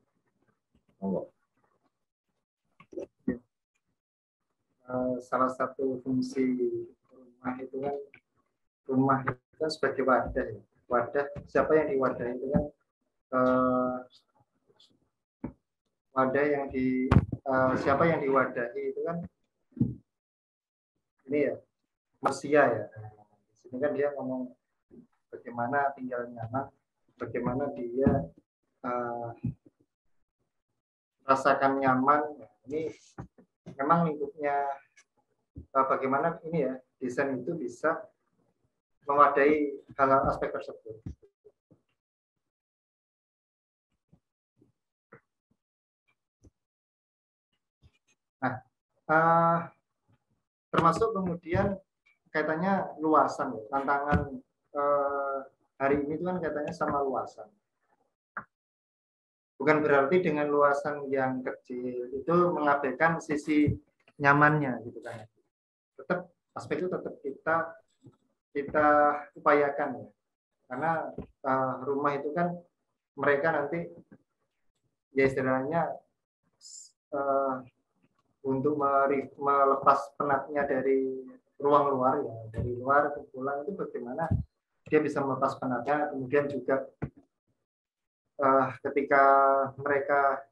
Salah satu fungsi rumah itu kan sebagai wadah ya. Wadah, siapa yang diwadah itu kan wadah yang siapa yang diwadahi itu kan ini ya manusia ya. Di sini kan dia ngomong bagaimana tinggal nyaman bagaimana dia rasakan nyaman. Ini memang lingkupnya bagaimana ini ya, desain itu bisa mewadai hal-hal aspek tersebut. Nah, termasuk kemudian kaitannya luasan, tantangan hari ini itu kan kaitannya sama luasan. Bukan berarti dengan luasan yang kecil itu mengabaikan sisi nyamannya gitu kan. Tetap aspek itu tetap kita upayakan ya. Karena rumah itu kan mereka nanti ya istilahnya untuk melepas penatnya dari ruang luar ya, dari luar ke pulang itu bagaimana dia bisa melepas penatnya, kemudian juga ketika mereka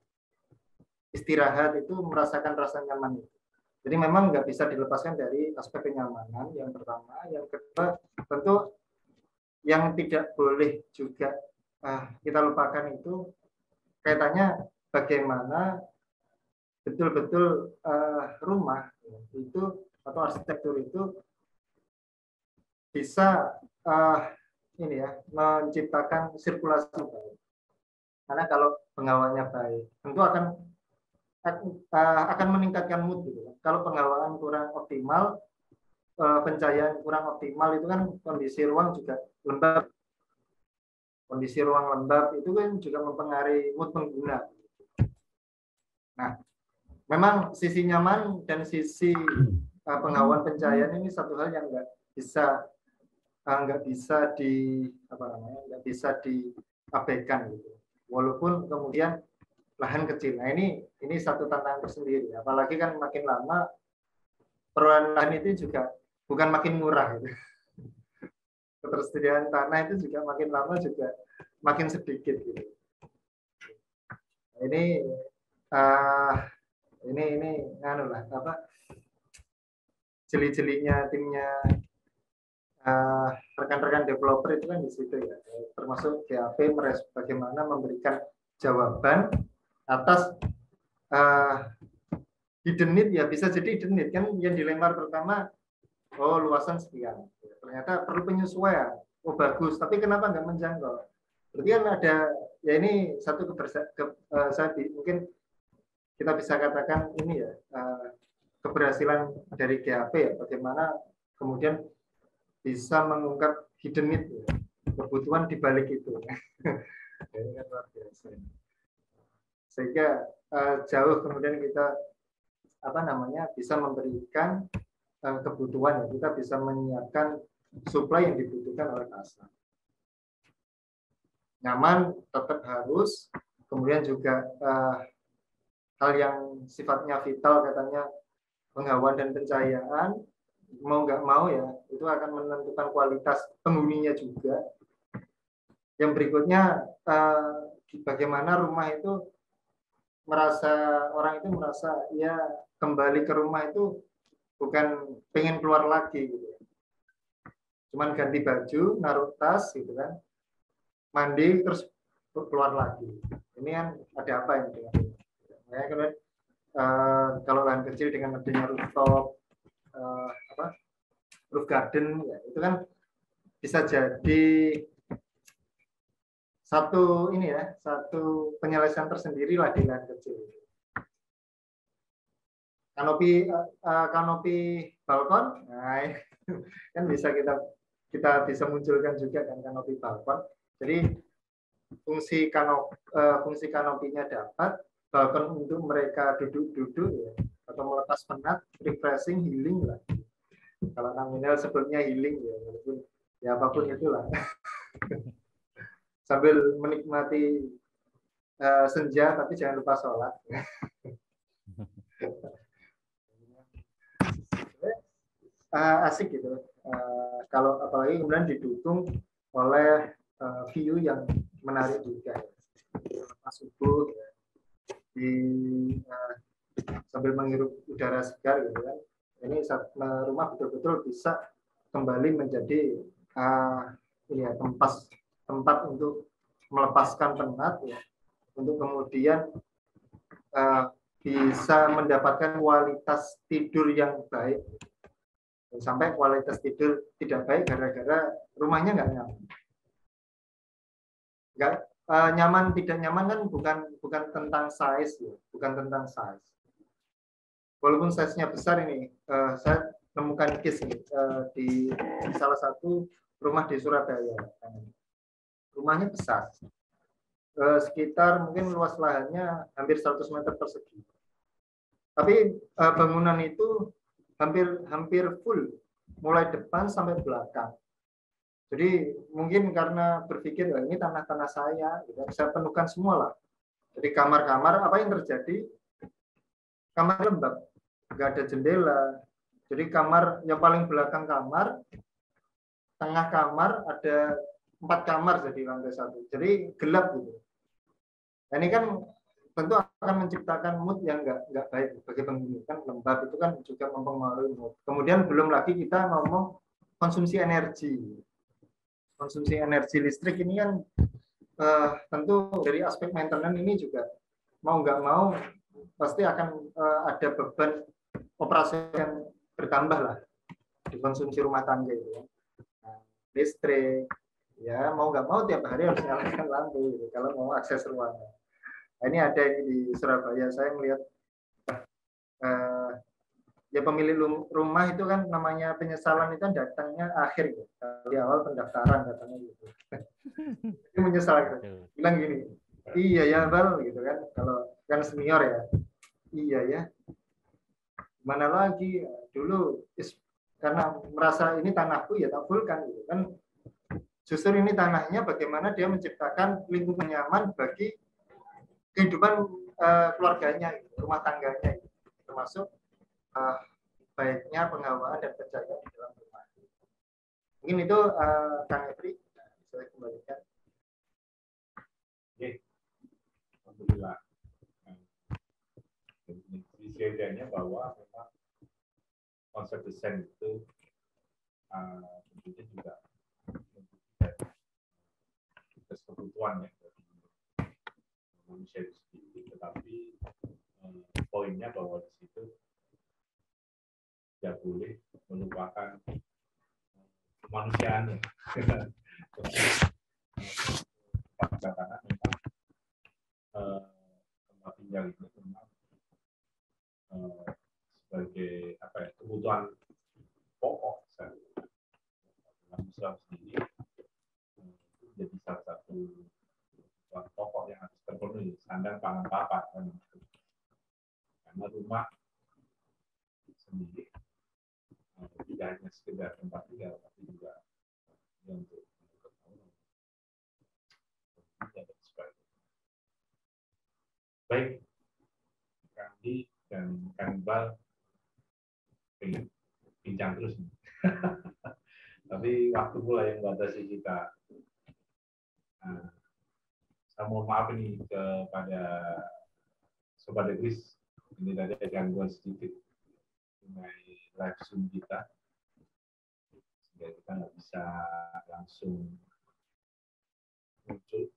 istirahat itu merasakan rasa nyaman itu. Jadi memang nggak bisa dilepaskan dari aspek kenyamanan yang pertama, yang kedua tentu yang tidak boleh juga kita lupakan itu kaitannya bagaimana betul-betul rumah itu atau arsitektur itu bisa ini ya menciptakan sirkulasi baik. Karena kalau pengawalannya baik, tentu akan meningkatkan mood gitu. Kalau pengawalan kurang optimal, pencahayaan kurang optimal itu kan kondisi ruang juga lembab. Kondisi ruang lembab itu kan juga mempengaruhi mood pengguna. Nah, memang sisi nyaman dan sisi pengawalan pencahayaan ini satu hal yang nggak bisa diabaikan gitu. Walaupun kemudian lahan kecil. Nah ini satu tantangan tersendiri. Apalagi kan makin lama perolehan lahan itu juga bukan makin murah. Gitu. Ketersediaan tanah itu juga makin lama juga makin sedikit. Gitu. Nah, ini jeli-jelinya timnya rekan-rekan developer itu kan di situ ya, termasuk GAP bagaimana memberikan jawaban atas hidden need ya, bisa jadi hidden need kan yang dilempar pertama, oh luasan sekian, ternyata perlu penyesuaian, oh bagus, tapi kenapa nggak menjangkau? Berarti kan ada ya ini satu mungkin kita bisa katakan ini ya keberhasilan dari GAP ya, bagaimana kemudian bisa mengungkap hidden need ya, kebutuhan di balik itu. Ini kan luar biasa. Sehingga jauh kemudian kita bisa memberikan kebutuhan ya, kita bisa menyiapkan supply yang dibutuhkan oleh pasar. Nyaman tetap harus, kemudian juga hal yang sifatnya vital katanya penghawaan dan pencahayaan, mau nggak mau ya itu akan menentukan kualitas penghuninya juga. Yang berikutnya bagaimana rumah itu orang itu merasa ya kembali ke rumah itu bukan pengen keluar lagi gitu, cuman ganti baju, naruh tas gitu kan, mandi terus keluar lagi. Ini kan ada apa yang dengan ini? Ya, kemudian kalau lahan kecil dengan adanya rooftop roof garden ya, itu kan bisa jadi satu penyelesaian tersendiri lah di lahan kecil. Kanopi balkon, nah kan bisa kita bisa munculkan juga kan kanopi balkon. Jadi fungsi kanopinya dapat, balkon untuk mereka duduk-duduk ya, atau melepas penat, refreshing, healing lah. Kalau nominal sebelumnya healing ya, walaupun ya apapun itulah. Sambil menikmati senja, tapi jangan lupa sholat. Asik gitu. Kalau apalagi kemudian didukung oleh view yang menarik juga. Pas subuh ya, sambil menghirup udara segar gitu kan. Ini rumah betul-betul bisa kembali menjadi tempat untuk melepaskan penat ya, untuk kemudian bisa mendapatkan kualitas tidur yang baik. Sampai kualitas tidur tidak baik gara-gara rumahnya nggak nyaman. Nggak nyaman tidak nyaman kan bukan tentang size ya, bukan tentang size. Walaupun size-nya besar ini, saya menemukan case nih, di salah satu rumah di Surabaya. Rumahnya besar, sekitar mungkin luas lahannya hampir 100 meter persegi. Tapi bangunan itu hampir full, mulai depan sampai belakang. Jadi mungkin karena berpikir ini tanah-tanah saya, saya penuhkan semua lah. Jadi kamar-kamar, apa yang terjadi? Kamar lembab, nggak ada jendela. Jadi kamar yang paling belakang kamar, tengah kamar ada 4 kamar jadi lantai 1. Jadi gelap gitu. Nah, ini kan tentu akan menciptakan mood yang nggak baik bagi penghuni. Kan lembab itu kan juga mempengaruhi mood. Kemudian belum lagi kita ngomong konsumsi energi. Konsumsi energi listrik ini kan tentu dari aspek maintenance ini juga mau nggak mau pasti akan ada beban operasi yang bertambah lah di konsumsi rumah tangga itu. Nah, listrik, ya mau nggak mau tiap hari harus nyalakan lampu gitu, kalau mau akses ruangan. Nah, ini ada ini di Surabaya, saya melihat ya pemilik rumah itu kan namanya penyesalan itu datangnya akhir gitu, di awal pendaftaran katanya gitu. Itu menyesal gitu. Bilang gini, iya ya Bal gitu kan, kalau kan senior ya, iya ya, mana lagi dulu karena merasa ini tanahku ya tak fullkan gitu kan. Justru ini tanahnya bagaimana dia menciptakan lingkungan nyaman bagi kehidupan keluarganya, rumah tangganya, termasuk baiknya penghawaan dan penjagaan di dalam rumah. Mungkin itu Kang Efri, saya kembalikan. Oke, alhamdulillah. Isinya bahwa memang konsep desain itu tentunya juga kebutuhan ya manusia itu sendiri, tetapi poinnya bahwa di situ tidak boleh melupakan kemanusiaan. Karena memang tempat tinggal itu memang sebagai apa ya, kebutuhan pokok dalam Islam sendiri menjadi salah satu kebutuhan pokok yang harus terpenuhi, sandang pangan papan kan. Karena rumah sendiri tidak hanya sekedar tempat tinggal, tapi juga untuk baik, kami dan Kang Iqbal bincang terus. Tapi waktu pula yang membatasi kita. Saya mohon maaf ini kepada Sobat Degris, ini tadi ada gangguan sedikit mengenai live Zoom kita, sehingga kita nggak bisa langsung muncul.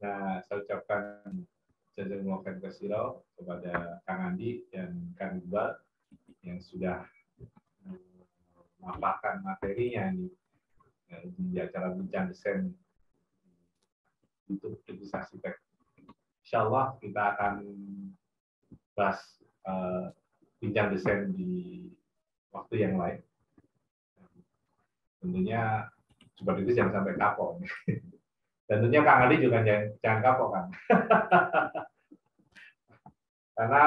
Nah, saya ucapkan jazakumullah khairan kepada Kang Andi dan Kang Iqbal yang sudah memaparkan materinya ini di acara bincang desain YouTube Degris Arsitek. Insya Allah kita akan bahas bincang desain di waktu yang lain. Tentunya Sobat Degris jangan sampai kapok. Dan tentunya Kang Adi juga jangan kapok kan. Karena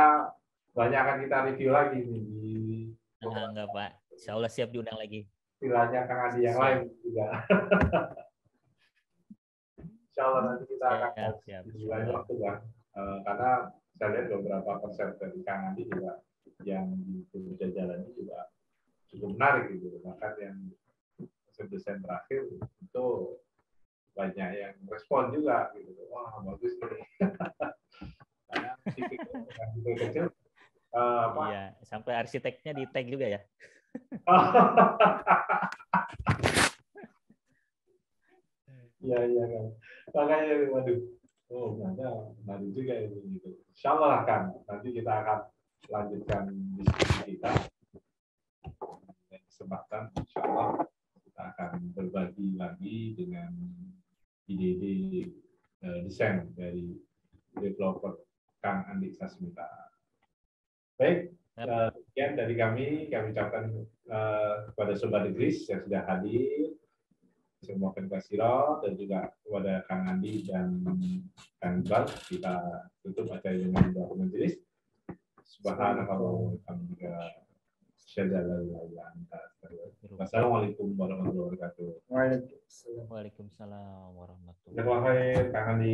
banyak akan kita review lagi nih di enggak Pak, Insya Allah siap diundang lagi. Vilanya Kang Adi yang lain juga. Insya Allah nanti kita akan di lain waktu kan. Karena saya lihat beberapa konsep dari Kang Adi juga yang di jalan ini juga cukup menarik gitu. Bahkan yang konsep desain terakhir itu banyak yang respon juga gitu. Wah, bagus nih. Karena titik kecil iya, sampai arsiteknya di tag juga ya. Iya kan. Makanya waduh, oh ternyata menarik juga ini gitu. Insya Allah kan nanti kita akan lanjutkan diskusi kita dan kesempatan. Insya Allah kita akan berbagi lagi dengan ide-ide desain dari developer Kang Andi Sasmita. Baik, sekian dari kami ucapkan kepada Sobat Degrees yang sudah hadir. Semua kasiro dan juga kepada Kang Andi dan Kang Iqbal, kita tutup acara dengan doa majelis. Subhanallah walhamdulillah. Wassalamualaikum warahmatullahi wabarakatuh. Waalaikumsalam. Waalaikumsalam warahmatullahi Terima kasih Kang Andi.